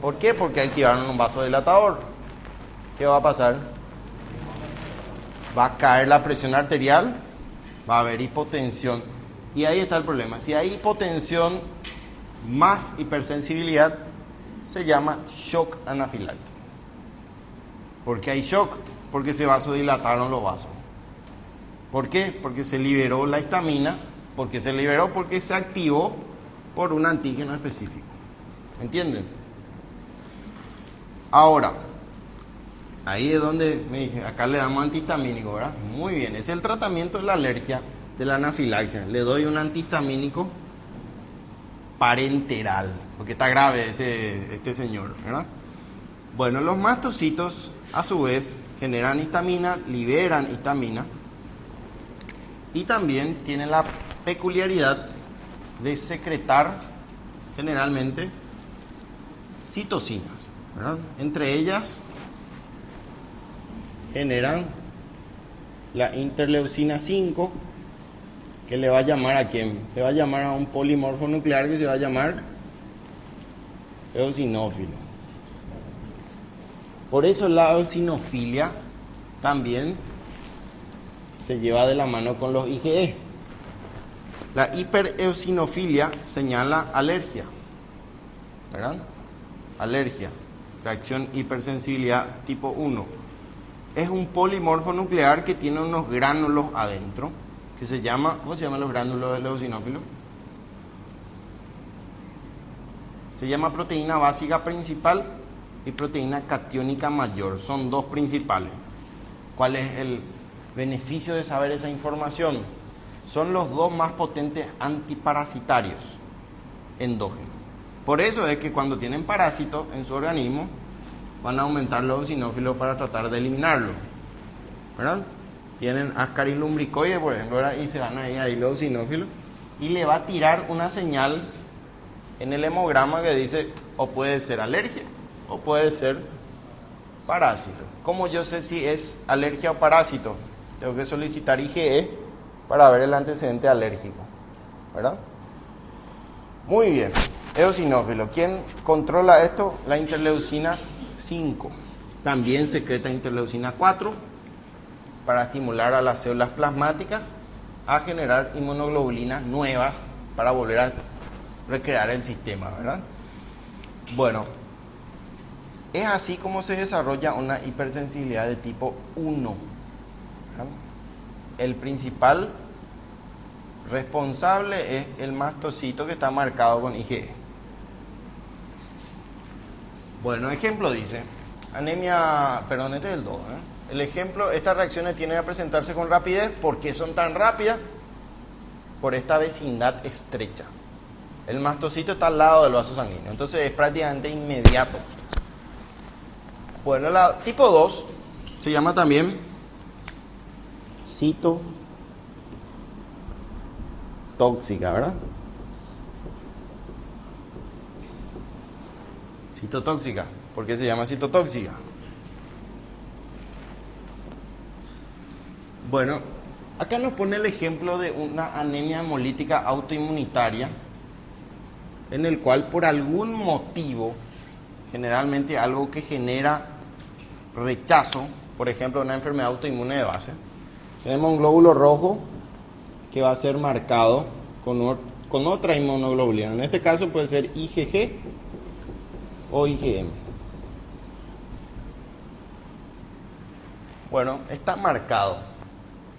¿Por qué? Porque activaron un vasodilatador. ¿Qué va a pasar? Va a caer la presión arterial, va a haber hipotensión. Y ahí está el problema. Si hay hipotensión más hipersensibilidad, se llama shock anafiláctico. ¿Por qué hay shock? Porque se vasodilataron los vasos. ¿Por qué? Porque se liberó la histamina. ¿Por qué se liberó? Porque se activó por un antígeno específico. ¿Entienden? Ahora, ahí es donde me dije, acá le damos antihistamínico, ¿verdad? Muy bien, es el tratamiento de la alergia, de la anafilaxia. Le doy un antihistamínico parenteral, porque está grave este señor, ¿verdad? Bueno, los mastocitos a su vez generan histamina, liberan histamina y también tienen la peculiaridad de secretar generalmente citocinas, ¿verdad? Entre ellas generan la interleucina 5, que le va a llamar a quién? Le va a llamar a un polimorfo nuclear que se va a llamar eosinófilo. Por eso la eosinofilia también se lleva de la mano con los IgE. La hipereosinofilia señala alergia, ¿verdad? Alergia, reacción hipersensibilidad tipo 1. es un polimorfo nuclear que tiene unos gránulos adentro, que se llama, ¿cómo se llaman los gránulos del eosinófilo? Se llama proteína básica principal y proteína catiónica mayor. Son dos principales. ¿Cuál es el beneficio de saber esa información? Son los dos más potentes antiparasitarios endógenos. Por eso es que cuando tienen parásitos en su organismo, van a aumentar los eosinófilos para tratar de eliminarlos, ¿verdad? Tienen Ascaris lumbricoides, por ejemplo, ¿verdad? Y se van a ir ahí los eosinófilos y le va a tirar una señal en el hemograma que dice o puede ser alergia o puede ser parásito. ¿Cómo yo sé si es alergia o parásito? Tengo que solicitar IgE para ver el antecedente alérgico, ¿verdad? Muy bien, eosinófilo. ¿Quién controla esto? La interleucina 5. También secreta interleucina 4 para estimular a las células plasmáticas a generar inmunoglobulinas nuevas para volver a recrear el sistema, ¿verdad? Bueno, es así como se desarrolla una hipersensibilidad de tipo 1. ¿verdad? El principal responsable es el mastocito que está marcado con IgE. Bueno, ejemplo dice, anemia, perdón, este es el 2. El ejemplo, estas reacciones tienden a presentarse con rapidez. ¿Por qué son tan rápidas? Por esta vecindad estrecha. El mastocito está al lado del vaso sanguíneo, entonces es prácticamente inmediato. Bueno, la tipo 2 se llama también citotóxica, ¿verdad? Citotóxica. ¿Por qué se llama citotóxica? Bueno, acá nos pone el ejemplo de una anemia hemolítica autoinmunitaria en el cual por algún motivo, generalmente algo que genera rechazo, por ejemplo una enfermedad autoinmune de base, tenemos un glóbulo rojo que va a ser marcado con otra inmunoglobulina. En este caso puede ser IgG o IgM. Bueno, está marcado.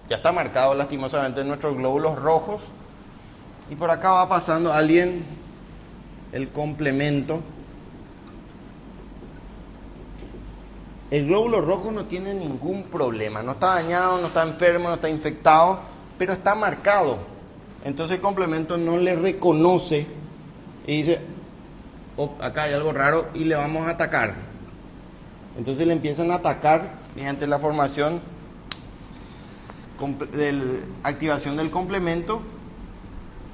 Ya está marcado lastimosamente en nuestros glóbulos rojos. Y por acá va pasando alguien el complemento. El glóbulo rojo no tiene ningún problema. No está dañado, no está enfermo, no está infectado, pero está marcado. Entonces el complemento no le reconoce y dice, oh, acá hay algo raro y le vamos a atacar. Entonces le empiezan a atacar mediante la formación de activación del complemento,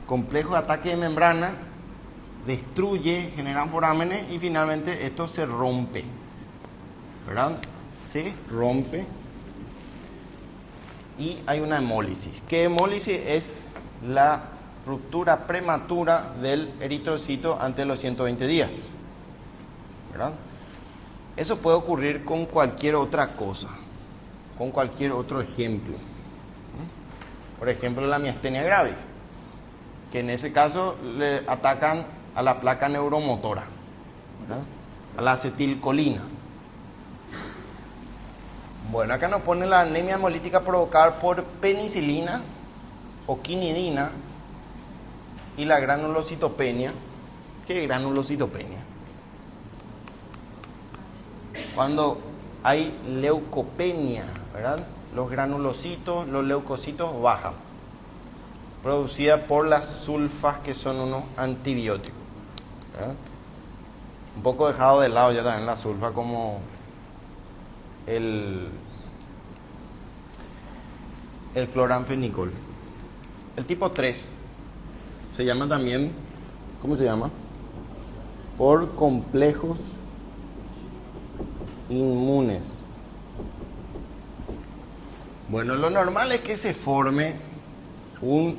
complejo de ataque de membrana, destruye, generan forámenes y finalmente esto se rompe, ¿verdad? Se rompe y hay una hemólisis. ¿Qué hemólisis? Es la ruptura prematura del eritrocito antes de los 120 días, ¿verdad? Eso puede ocurrir con cualquier otra cosa, con cualquier otro ejemplo. Por ejemplo, la miastenia gravis, que en ese caso le atacan a la placa neuromotora, ¿verdad? A la acetilcolina. Bueno, acá nos pone la anemia hemolítica provocada por penicilina o quinidina y la granulocitopenia. ¿Qué es granulocitopenia? Cuando hay leucopenia, ¿verdad? Los granulocitos, los leucocitos bajan, producida por las sulfas, que son unos antibióticos, ¿verdad? Un poco dejado de lado ya también la sulfa, como el cloranfenicol. El tipo 3 se llama también, ¿cómo se llama? Por complejos inmunes. Bueno, lo normal es que se forme una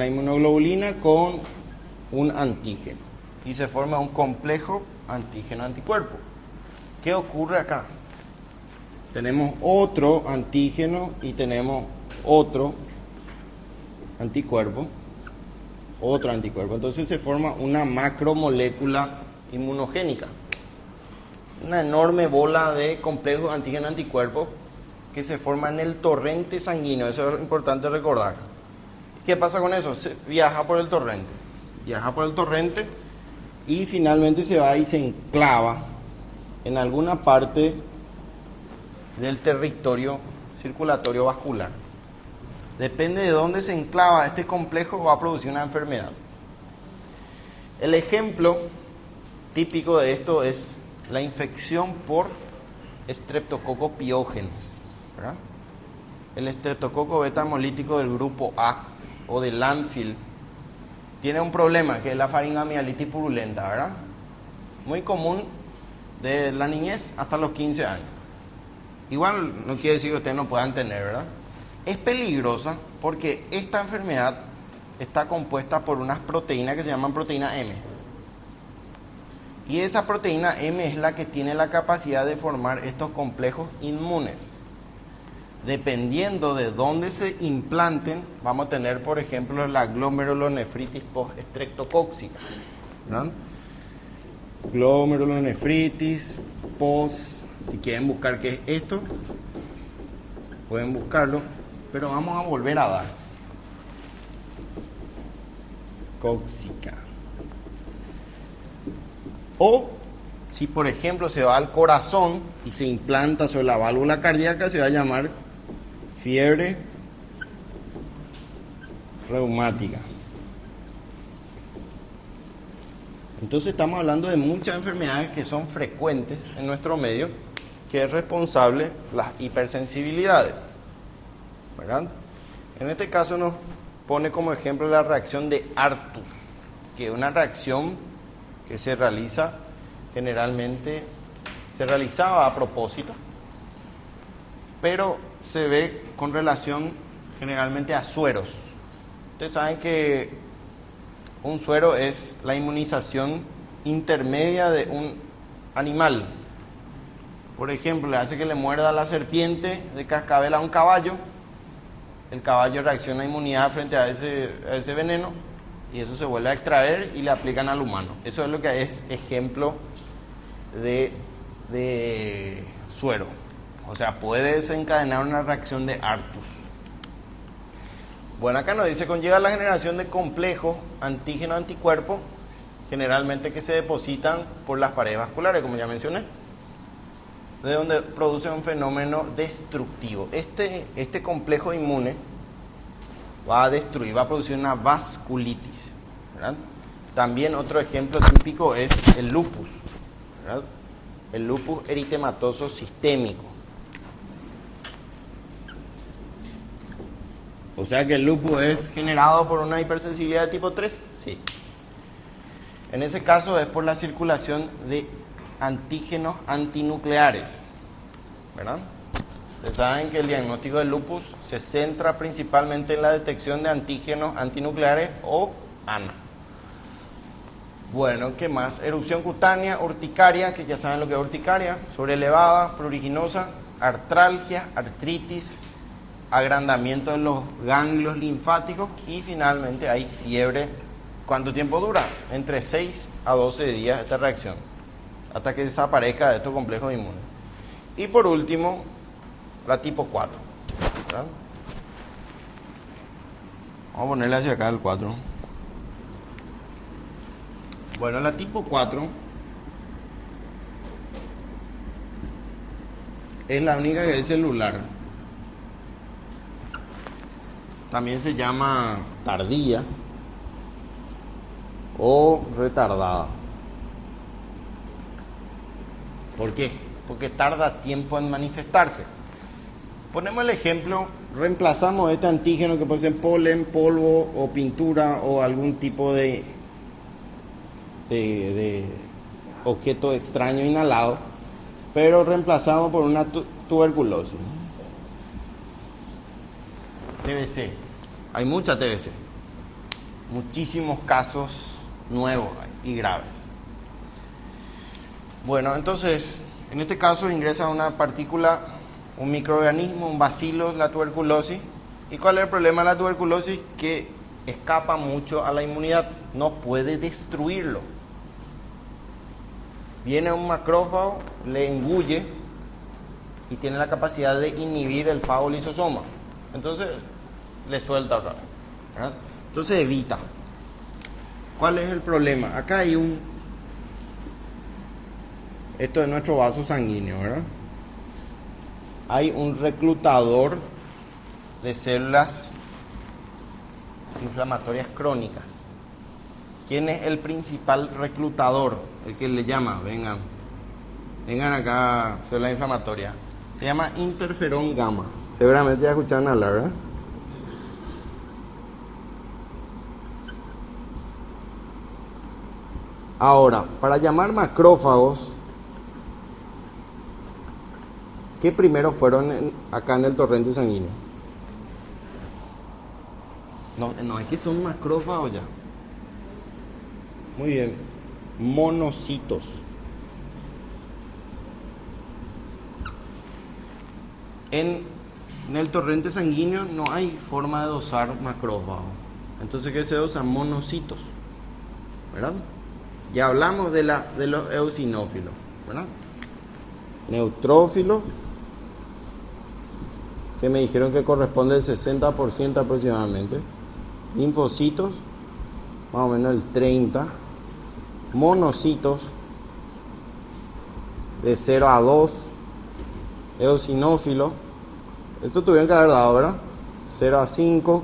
inmunoglobulina con un antígeno y se forma un complejo antígeno-anticuerpo. ¿Qué ocurre acá? Tenemos otro antígeno y tenemos otro anticuerpo. Entonces se forma una macromolécula inmunogénica. una enorme bola de complejos antígeno-anticuerpos que se forma en el torrente sanguíneo. Eso es importante recordar. ¿Qué pasa con eso? Se viaja por el torrente. Viaja por el torrente y finalmente se va y se enclava en alguna parte del territorio circulatorio vascular. Depende de dónde se enclava este complejo, va a producir una enfermedad. El ejemplo típico de esto es la infección por Streptococcus pyogenes, ¿verdad? El estreptococo beta hemolítico del grupo A o de Lanfield tiene un problema que es la faringomielitis purulenta, ¿verdad? Muy común de la niñez hasta los 15 años. Igual no quiere decir que ustedes no puedan tener, ¿verdad? Es peligrosa porque esta enfermedad está compuesta por unas proteínas que se llaman proteína M. Y esa proteína M es la que tiene la capacidad de formar estos complejos inmunes. Dependiendo de dónde se implanten, vamos a tener, por ejemplo, la glomerulonefritis post-estreptocóxica, ¿verdad? Glomerulonefritis post, si quieren buscar qué es esto, pueden buscarlo, pero vamos a volver a dar. Cóxica. O, si por ejemplo se va al corazón y se implanta sobre la válvula cardíaca, se va a llamar fiebre reumática. Entonces estamos hablando de muchas enfermedades que son frecuentes en nuestro medio, que es responsable las hipersensibilidades, ¿verdad? En este caso nos pone como ejemplo la reacción de Artus, que es una reacción que se realiza generalmente, se realizaba a propósito, pero se ve con relación generalmente a sueros. Ustedes saben que un suero es la inmunización intermedia de un animal. Por ejemplo, le hace que le muerda la serpiente de cascabel a un caballo. El caballo reacciona a inmunidad frente a ese veneno y eso se vuelve a extraer y le aplican al humano. Eso es lo que es ejemplo de suero. O sea, puede desencadenar una reacción de Artus. Bueno, acá nos dice, conlleva la generación de complejos antígeno-anticuerpos, generalmente que se depositan por las paredes vasculares, como ya mencioné, de donde produce un fenómeno destructivo. Este complejo inmune va a destruir, va a producir una vasculitis, ¿verdad? También otro ejemplo típico es el lupus, ¿verdad? El lupus eritematoso sistémico. O sea que el lupus es generado por una hipersensibilidad de tipo 3, sí. En ese caso es por la circulación de antígenos antinucleares, ¿verdad? Ustedes saben que el diagnóstico del lupus se centra principalmente en la detección de antígenos antinucleares o ANA. Bueno, ¿qué más? Erupción cutánea, urticaria, que ya saben lo que es urticaria, sobrelevada, pruriginosa, artralgia, artritis, agrandamiento de los ganglios linfáticos y finalmente hay fiebre. ¿Cuánto tiempo dura? Entre 6 a 12 días esta reacción, hasta que desaparezca de estos complejos inmunes. Y por último, la tipo 4, ¿verdad? Vamos a ponerle hacia acá el 4. Bueno, la tipo 4 es la única que es celular. También se llama tardía o retardada. ¿Por qué? Porque tarda tiempo en manifestarse. Ponemos el ejemplo, reemplazamos este antígeno que puede ser polen, polvo o pintura o algún tipo de objeto extraño inhalado, pero reemplazamos por una tuberculosis. TBC. Hay mucha TBC. Muchísimos casos nuevos y graves. Bueno, entonces, en este caso ingresa una partícula, un microorganismo, un bacilo, la tuberculosis. ¿Y cuál es el problema de la tuberculosis? Que escapa mucho a la inmunidad, no puede destruirlo. Viene un macrófago, le engulle y tiene la capacidad de inhibir el fagolisosoma. Entonces le suelta otra vez, ¿verdad? Entonces evita. ¿Cuál es el problema? Acá hay esto es nuestro vaso sanguíneo, ¿verdad? Hay un reclutador de células inflamatorias crónicas. ¿Quién es el principal reclutador? El que le llama, vengan acá, célula inflamatoria. Se llama interferón gamma. Seguramente ya escucharon hablar, ¿verdad? Ahora, para llamar macrófagos, ¿qué primero fueron acá en el torrente sanguíneo? No es que son macrófagos ya. Muy bien. Monocitos. En el torrente sanguíneo no hay forma de dosar macrófagos. Entonces, ¿qué se dosa? Monocitos, ¿verdad? Ya hablamos de los eosinófilos, ¿verdad? Neutrófilos, que me dijeron que corresponde al 60% aproximadamente. Linfocitos, más o menos el 30%. Monocitos, de 0 a 2. Eosinófilos, esto tuvieron que haber dado, ¿verdad? 0 a 5.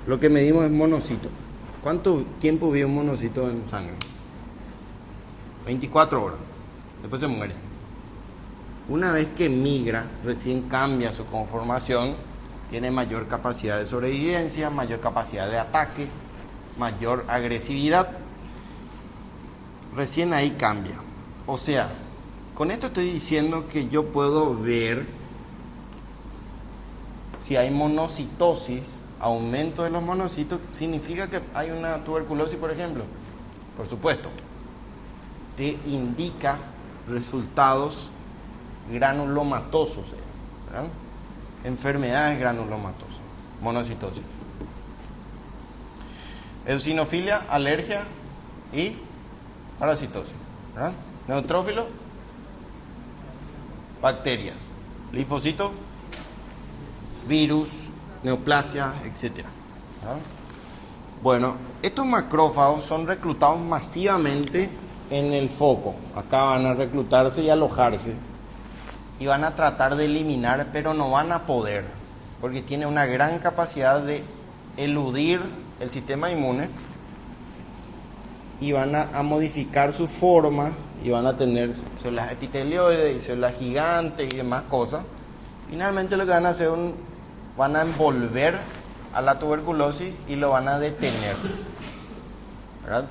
Lo que medimos es monocito. ¿Cuánto tiempo vive un monocito en sangre? 24 horas. Después se muere. Una vez que migra, recién cambia su conformación, tiene mayor capacidad de sobrevivencia, mayor capacidad de ataque, mayor agresividad. Recién ahí cambia. O sea, con esto estoy diciendo que yo puedo ver si hay monocitosis, aumento de los monocitos, ¿significa que hay una tuberculosis, por ejemplo? Por supuesto. Te indica resultados granulomatosos, ¿verdad? Enfermedades granulomatosas, monocitosis. Eosinofilia, alergia y parasitosis, ¿verdad? Neutrófilo, bacterias. Linfocito, virus, neoplasia, etc. ¿verdad? Bueno, estos macrófagos son reclutados masivamente en el foco. Acá van a reclutarse y alojarse. Y van a tratar de eliminar, pero no van a poder, porque tiene una gran capacidad de eludir el sistema inmune y van a modificar su forma y van a tener células epitelioides y células gigantes y demás cosas. Finalmente lo que van a hacer van a envolver a la tuberculosis y lo van a detener, ¿verdad?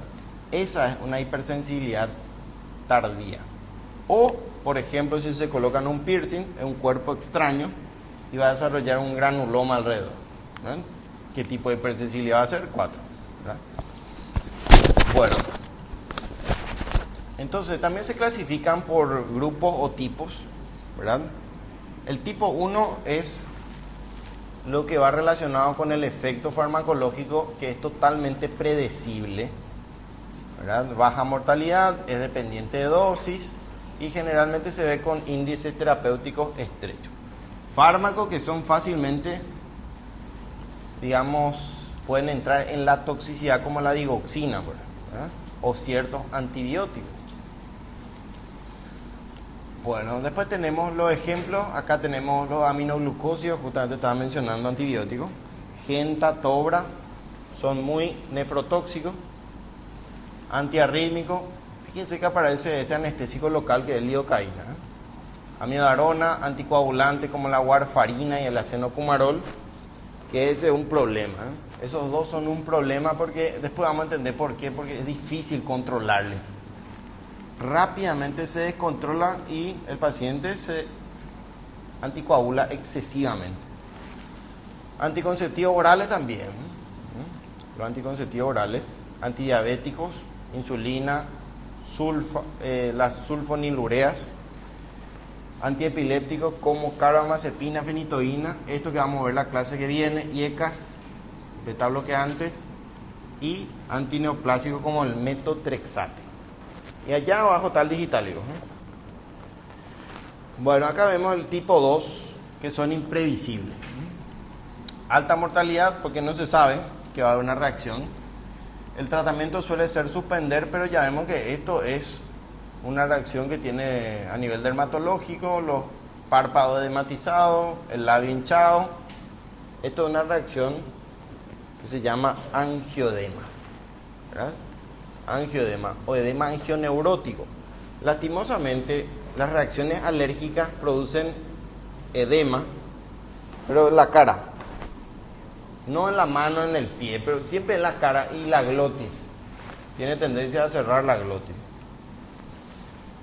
Esa es una hipersensibilidad tardía. O, por ejemplo, si se colocan un piercing en un cuerpo extraño y va a desarrollar un granuloma alrededor, ¿verdad? ¿Qué tipo de hipersensibilidad va a ser? 4, ¿verdad? Bueno, entonces también se clasifican por grupos o tipos, ¿verdad? El tipo 1 es lo que va relacionado con el efecto farmacológico, que es totalmente predecible, ¿verdad? Baja mortalidad, es dependiente de dosis y generalmente se ve con índices terapéuticos estrechos. Fármacos que son fácilmente, digamos, pueden entrar en la toxicidad, como la digoxina, ¿verdad? O ciertos antibióticos. Bueno, después tenemos los ejemplos. Acá tenemos los aminoglucósidos, justamente estaba mencionando antibióticos. Genta, Tobra, son muy nefrotóxicos, antiarrítmicos. Fíjense que aparece este anestésico local que es lidocaína, amidarona, anticoagulante como la warfarina y el acenocumarol, que ese es un problema. Esos dos son un problema porque después vamos a entender por qué, porque es difícil controlarle. Rápidamente se descontrola y el paciente se anticoagula excesivamente. Anticonceptivos orales también. Los anticonceptivos orales, antidiabéticos, insulina, las sulfonilureas, antiepilépticos como carbamazepina, fenitoína, esto que vamos a ver la clase que viene, IECAS, beta bloqueantes, y antineoplásicos como el metotrexate. Y allá abajo está el digitálico. Bueno, acá vemos el tipo 2, que son imprevisibles. Alta mortalidad porque no se sabe que va a haber una reacción. El tratamiento suele ser suspender, pero ya vemos que esto es una reacción que tiene a nivel dermatológico, los párpados edematizados, el labio hinchado. Esto es una reacción que se llama angioedema, ¿verdad? Angioedema o edema angioneurótico. Lastimosamente, las reacciones alérgicas producen edema, pero en la cara, no en la mano, en el pie, pero siempre en la cara y la glotis. Tiene tendencia a cerrar la glotis.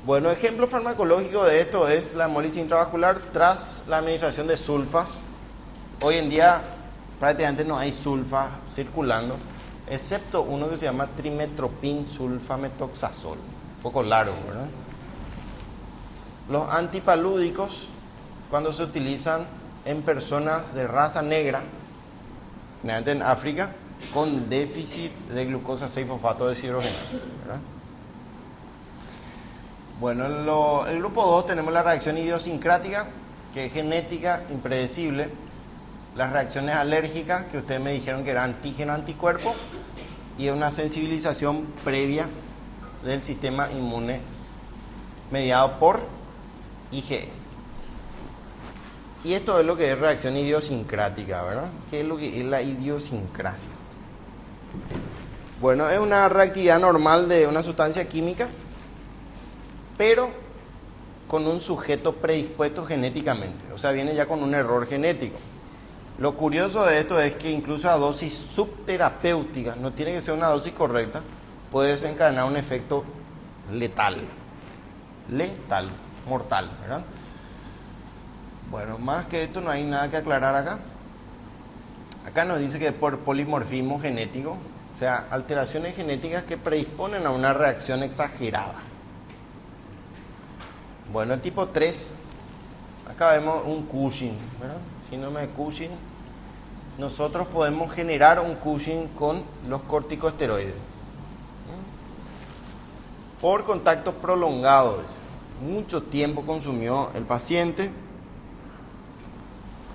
Bueno, ejemplo farmacológico de esto es la hemólisis intravascular tras la administración de sulfas. Hoy en día prácticamente no hay sulfa circulando, excepto uno que se llama trimetropin sulfametoxazol. Un poco largo, ¿verdad? Los antipalúdicos, cuando se utilizan en personas de raza negra, generalmente en África, con déficit de glucosa 6-fosfato deshidrogenasa, ¿verdad? Bueno, en el grupo 2 tenemos la reacción idiosincrática, que es genética, impredecible. Las reacciones alérgicas, que ustedes me dijeron que era antígeno-anticuerpo, y una sensibilización previa del sistema inmune mediado por IgE. Y esto es lo que es reacción idiosincrática, ¿verdad? ¿Qué es lo que es la idiosincrasia? Bueno, es una reactividad normal de una sustancia química, pero con un sujeto predispuesto genéticamente. O sea, viene ya con un error genético. Lo curioso de esto es que incluso a dosis subterapéutica, no tiene que ser una dosis correcta, puede desencadenar un efecto letal. Letal, mortal, ¿verdad? Bueno, más que esto no hay nada que aclarar acá. Acá nos dice que por polimorfismo genético, o sea, alteraciones genéticas que predisponen a una reacción exagerada. Bueno, el tipo 3, acá vemos un Cushing, ¿verdad? Síndrome de Cushing. Nosotros podemos generar un Cushing con los corticosteroides. Por contacto prolongado, mucho tiempo consumió el paciente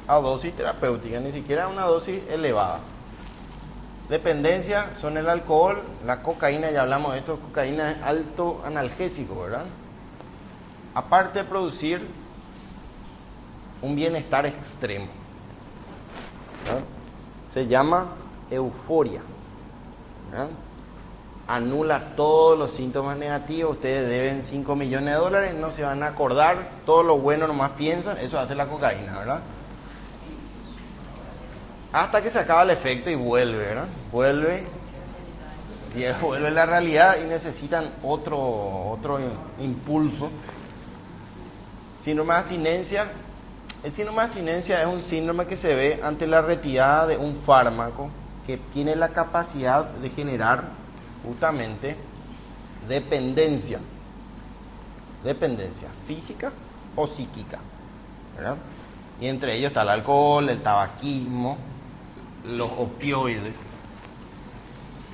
a dosis terapéutica, ni siquiera una dosis elevada. Dependencia son el alcohol, la cocaína, ya hablamos de esto, cocaína es alto analgésico, ¿verdad? Aparte de producir un bienestar extremo, ¿verdad? Se llama euforia, ¿verdad? Anula todos los síntomas negativos. Ustedes deben 5 millones de dólares, no se van a acordar, todo lo bueno nomás piensan, eso hace la cocaína, ¿verdad? Hasta que se acaba el efecto y vuelve, ¿verdad? Vuelve la realidad y necesitan otro impulso. Síndrome de abstinencia. El síndrome de abstinencia es un síndrome que se ve ante la retirada de un fármaco que tiene la capacidad de generar justamente dependencia física o psíquica, ¿verdad? Y entre ellos está el alcohol, el tabaquismo, los opioides.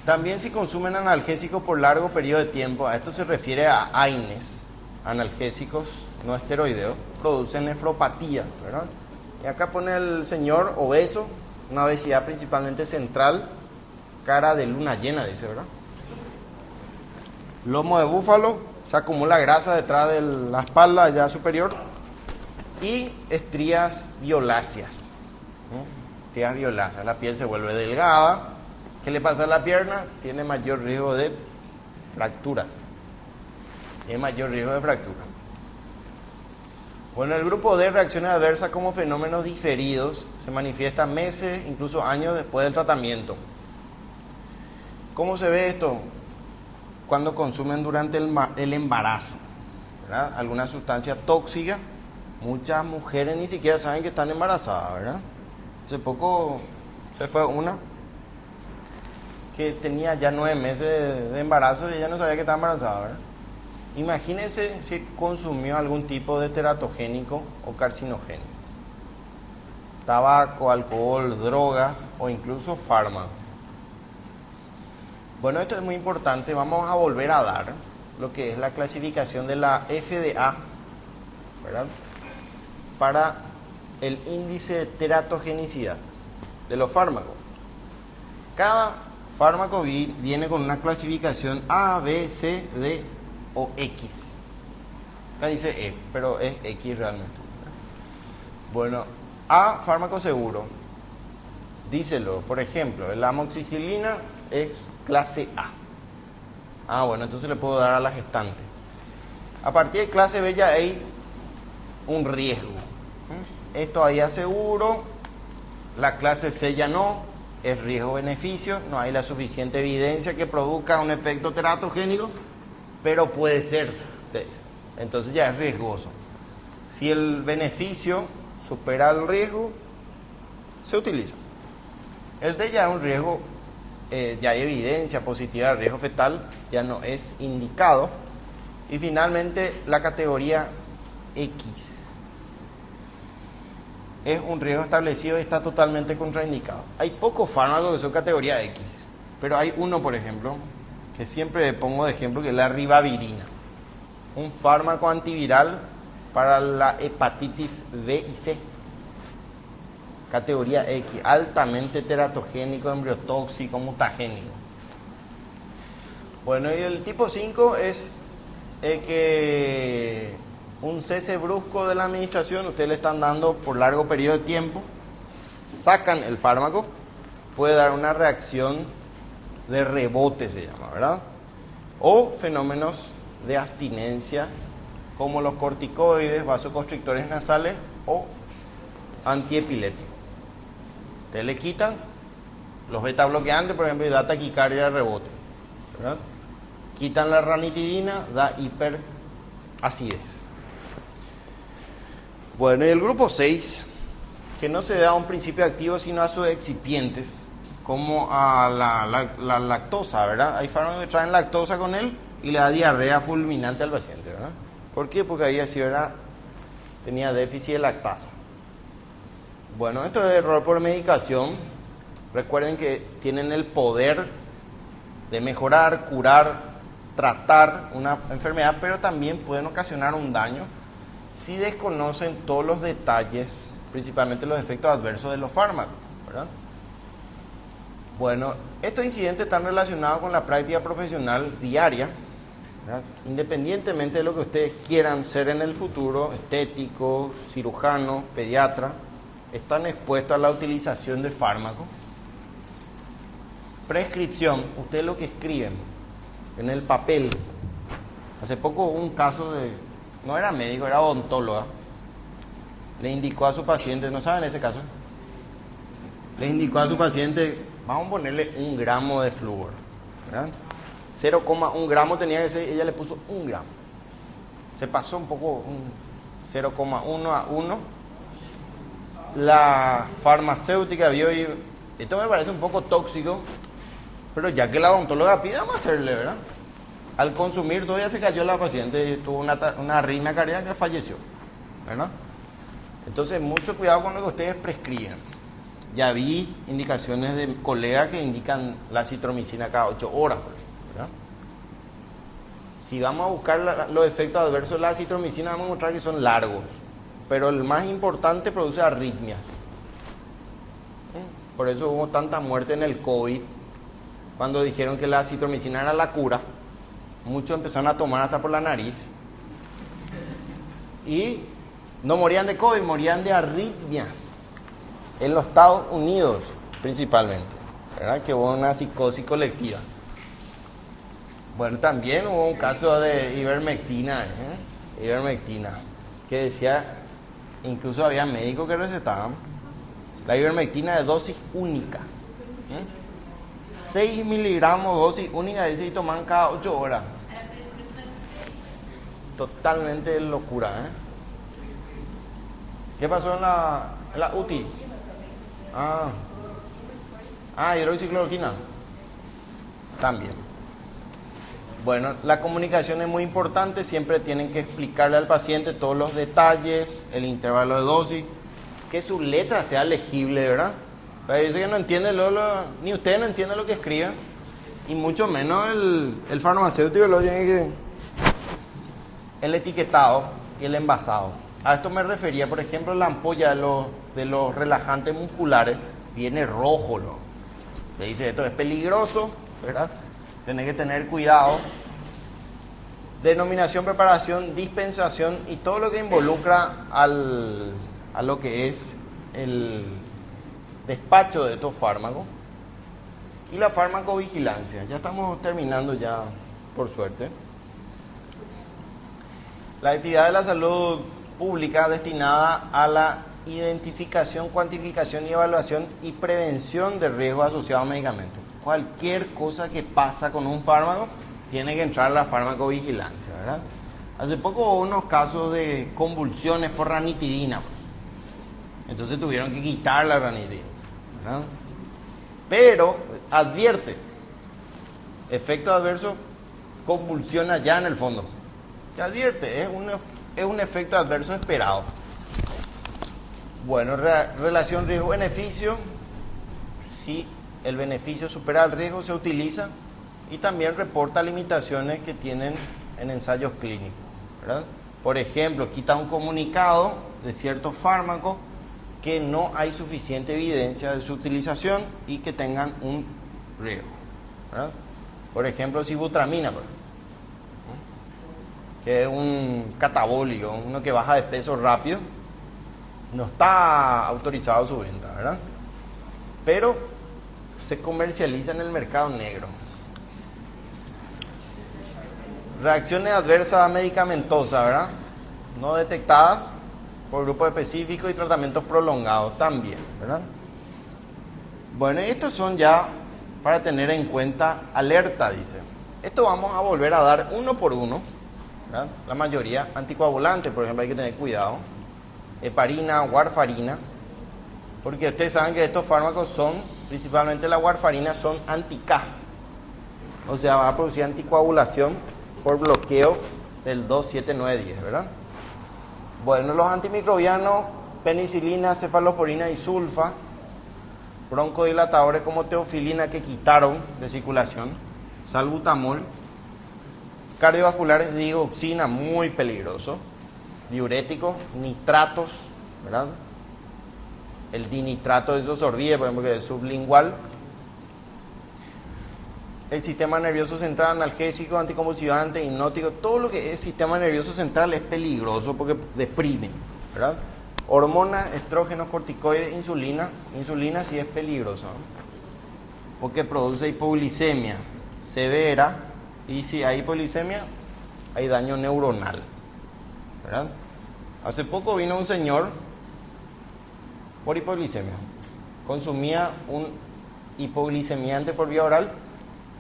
También si consumen analgésicos por largo periodo de tiempo, a esto se refiere a AINES, analgésicos no esteroideos, producen nefropatía, ¿verdad? Y acá pone el señor obeso, una obesidad principalmente central, cara de luna llena, dice, ¿verdad? Lomo de búfalo, se acumula grasa detrás de la espalda allá superior, y estrías violáceas. Estrías violáceas, la piel se vuelve delgada. ¿Qué le pasa a la pierna? Tiene mayor riesgo de fracturas. Tiene mayor riesgo de fractura. Bueno, el grupo D, reacciones adversas como fenómenos diferidos, se manifiesta meses, incluso años después del tratamiento. ¿Cómo se ve esto? Cuando consumen durante el embarazo, ¿verdad? Alguna sustancia tóxica. Muchas mujeres ni siquiera saben que están embarazadas, ¿verdad? Hace poco se fue una que tenía ya 9 meses de embarazo y ella no sabía que estaba embarazada, ¿verdad? Imagínense si consumió algún tipo de teratogénico o carcinogénico. Tabaco, alcohol, drogas o incluso fármacos. Bueno, esto es muy importante. Vamos a volver a dar lo que es la clasificación de la FDA, ¿verdad? Para el índice de teratogenicidad de los fármacos. Cada fármaco viene con una clasificación A, B, C, D o X. Acá dice E, pero es X realmente. Bueno, A, fármaco seguro. Díselo, por ejemplo, la amoxicilina es clase A. Ah, bueno, entonces le puedo dar a la gestante. A partir de clase B ya hay un riesgo. Esto ahí seguro, la clase C ya no, es riesgo-beneficio, no hay la suficiente evidencia que produzca un efecto teratogénico, pero puede ser. Entonces ya es riesgoso. Si el beneficio supera el riesgo, se utiliza. El D ya es un riesgo, ya hay evidencia positiva de riesgo fetal, ya no es indicado. Y finalmente la categoría X. Es un riesgo establecido y está totalmente contraindicado. Hay pocos fármacos que son categoría X, pero hay uno, por ejemplo, que siempre pongo de ejemplo, que es la ribavirina. Un fármaco antiviral para la hepatitis B y C. Categoría X, altamente teratogénico, embriotóxico, mutagénico. Bueno, y el tipo 5 es que un cese brusco de la administración, ustedes le están dando por largo periodo de tiempo, sacan el fármaco, puede dar una reacción de rebote, se llama, ¿verdad? O fenómenos de abstinencia, como los corticoides, vasoconstrictores nasales o antiepiléticos. Ustedes le quitan los beta bloqueantes, por ejemplo, y da taquicardia de rebote, ¿verdad? Quitan la ranitidina, da hiperacidez. Bueno, y el grupo 6, que no se da a un principio activo, sino a sus excipientes, como a la lactosa, ¿verdad? Hay fármacos que traen lactosa con él y le da diarrea fulminante al paciente, ¿verdad? ¿Por qué? Porque ahí así, ¿verdad? Tenía déficit de lactasa. Bueno, esto es error por medicación. Recuerden que tienen el poder de mejorar, curar, tratar una enfermedad, pero también pueden ocasionar un daño si desconocen todos los detalles, principalmente los efectos adversos de los fármacos, ¿verdad? Bueno, estos incidentes están relacionados con la práctica profesional diaria, ¿verdad? Independientemente de lo que ustedes quieran ser en el futuro, estético, cirujano, pediatra, están expuestos a la utilización de fármacos. Prescripción, ustedes lo que escriben en el papel. Hace poco hubo un caso de, no era médico, era odontóloga, le indicó a su paciente, ¿no saben ese caso? Le indicó a su paciente, vamos a ponerle 1 gramo de flúor, ¿verdad? 0,1 gramo tenía que ser, ella le puso 1 gramo. Se pasó un poco, 0,1 a 1. La farmacéutica vio y esto me parece un poco tóxico, pero ya que la odontóloga pide, vamos a hacerle, ¿verdad? Al consumir todavía se cayó la paciente y tuvo una arritmia cardíaca que falleció, ¿verdad? Entonces, mucho cuidado con lo que ustedes prescriben. Ya vi indicaciones de colegas que indican la acitromicina cada 8 horas, ¿verdad? Si vamos a buscar los efectos adversos de la acitromicina, vamos a mostrar que son largos, pero el más importante produce arritmias. Por eso hubo tanta muerte en el COVID, cuando dijeron que la acitromicina era la cura. Muchos empezaron a tomar hasta por la nariz y no morían de COVID, morían de arritmias en los Estados Unidos principalmente, ¿verdad? Que hubo una psicosis colectiva. Bueno, también hubo un caso de ivermectina, que decía, incluso había médicos que recetaban la ivermectina de dosis única, 6 miligramos dosis única, y toman cada 8 horas. Totalmente locura, ¿eh? ¿Qué pasó en la UTI? Hidroxicloroquina. También. Bueno, la comunicación es muy importante, siempre tienen que explicarle al paciente todos los detalles, el intervalo de dosis, que su letra sea legible, ¿verdad? Pero dice que no entiende, ni ustedes no entienden lo que escriben, y mucho menos el farmacéutico lo tiene que... El etiquetado y el envasado. A esto me refería, por ejemplo, la ampolla de los relajantes musculares viene rojo. Le dice, esto es peligroso, ¿verdad? Tenés que tener cuidado. Denominación, preparación, dispensación y todo lo que involucra a lo que es el despacho de estos fármacos. Y la farmacovigilancia. Ya estamos terminando ya, por suerte. La actividad de la salud pública destinada a la identificación, cuantificación y evaluación y prevención de riesgos asociados a medicamentos. Cualquier cosa que pasa con un fármaco tiene que entrar a la farmacovigilancia, ¿verdad? Hace poco hubo unos casos de convulsiones por ranitidina. Entonces tuvieron que quitar la ranitidina, ¿verdad? Pero advierte, efecto adverso, convulsión allá en el fondo. Te advierte, es un efecto adverso esperado. Bueno, relación riesgo-beneficio. Si el beneficio supera el riesgo, se utiliza. Y también reporta limitaciones que tienen en ensayos clínicos, ¿verdad? Por ejemplo, quita un comunicado de ciertos fármacos que no hay suficiente evidencia de su utilización y que tengan un riesgo, ¿verdad? Por ejemplo, sibutramina, que es un catabólico, uno que baja de peso rápido, no está autorizado su venta, ¿verdad? Pero se comercializa en el mercado negro. Reacciones adversas medicamentosas, ¿verdad? No detectadas por grupos específicos y tratamientos prolongados también, ¿verdad? Bueno, y estos son ya para tener en cuenta alerta, dice. Esto vamos a volver a dar uno por uno, ¿verdad? La mayoría anticoagulantes, por ejemplo, hay que tener cuidado. Heparina, warfarina, porque ustedes saben que estos fármacos son, principalmente la warfarina, son anti-K. O sea, va a producir anticoagulación por bloqueo del 2, 7, 9, 10, ¿verdad? Bueno, los antimicrobianos, penicilina, cefalosporina y sulfa, broncodilatadores como teofilina que quitaron de circulación, salbutamol, cardiovasculares, digoxina, muy peligroso, diuréticos, nitratos, ¿verdad? El dinitrato de isosorbide, por ejemplo, que es sublingual. El sistema nervioso central, analgésico, anticonvulsivante, hipnótico, todo lo que es sistema nervioso central es peligroso porque deprime, ¿verdad? Hormonas, estrógenos, corticoides, insulina. Insulina sí es peligrosa, ¿no? Porque produce hipoglicemia severa y si hay hipoglicemia hay daño neuronal, ¿verdad? Hace poco vino un señor por hipoglicemia, consumía un hipoglicemiante por vía oral.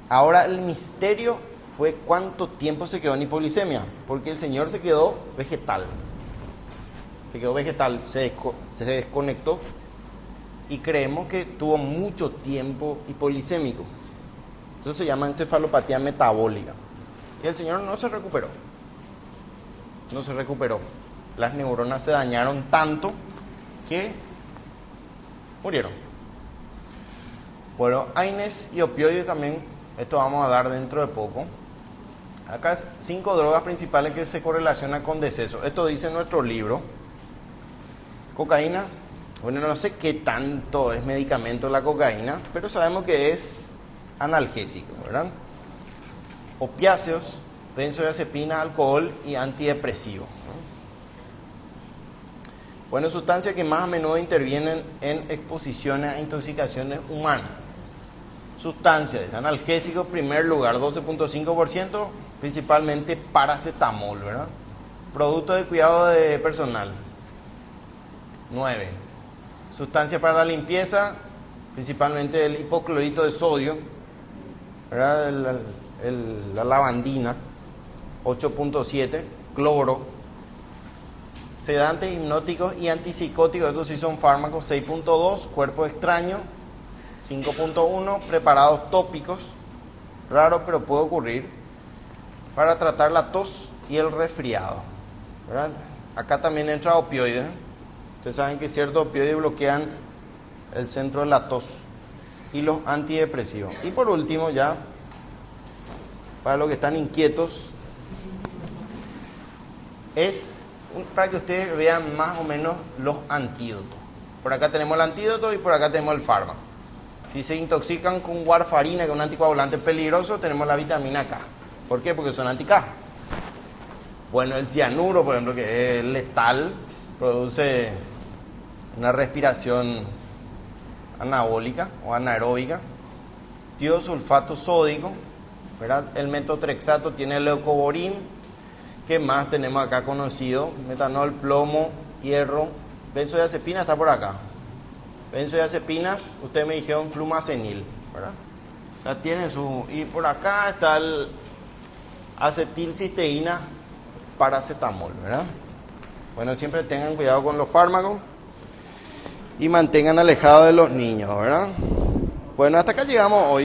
Ahora el misterio fue cuánto tiempo se quedó en hipoglicemia, porque el señor se quedó vegetal. Se desconectó y creemos que tuvo mucho tiempo hipoglicémico. Eso se llama encefalopatía metabólica. Y el señor no se recuperó. Las neuronas se dañaron tanto que murieron. Bueno, AINES y opioides también. Esto vamos a dar dentro de poco. Acá 5 drogas principales que se correlacionan con deceso. Esto dice nuestro libro. Cocaína. Bueno, no sé qué tanto es medicamento la cocaína, pero sabemos que es analgésico, ¿verdad? Opiáceos, benzodiazepina, alcohol y antidepresivo. Bueno, sustancias que más a menudo intervienen en exposiciones a intoxicaciones humanas. Sustancias, analgésicos, primer lugar, 12.5%, principalmente paracetamol, ¿verdad? Productos de cuidado de personal, 9. Sustancias para la limpieza, principalmente el hipoclorito de sodio, ¿verdad? La lavandina, 8.7, cloro. Sedantes, hipnóticos y antipsicóticos, estos sí son fármacos, 6.2, cuerpo extraño, 5.1, preparados tópicos, raro pero puede ocurrir, para tratar la tos y el resfriado, ¿verdad? Acá también entra opioides. Ustedes saben que ciertos opioides bloquean el centro de la tos y los antidepresivos. Y por último ya para los que están inquietos, es para que ustedes vean más o menos los antídotos. Por acá tenemos el antídoto y por acá tenemos el fármaco. Si se intoxican con warfarina, que es un anticoagulante peligroso, tenemos la vitamina K. ¿Por qué? Porque son anti-K. Bueno, el cianuro, por ejemplo, que es letal, produce una respiración anabólica o anaeróbica. Tiosulfato sódico, ¿verdad? El metotrexato tiene el leucovorin. ¿Qué más tenemos acá conocido? Metanol, plomo, hierro. Benzodiazepina está por acá. Benzodiazepinas, ustedes me dijeron flumacenil, ¿verdad? O sea, tiene su... Y por acá está el acetilcisteína, paracetamol, ¿verdad? Bueno, siempre tengan cuidado con los fármacos y mantengan alejados de los niños, ¿verdad? Bueno, hasta acá llegamos hoy.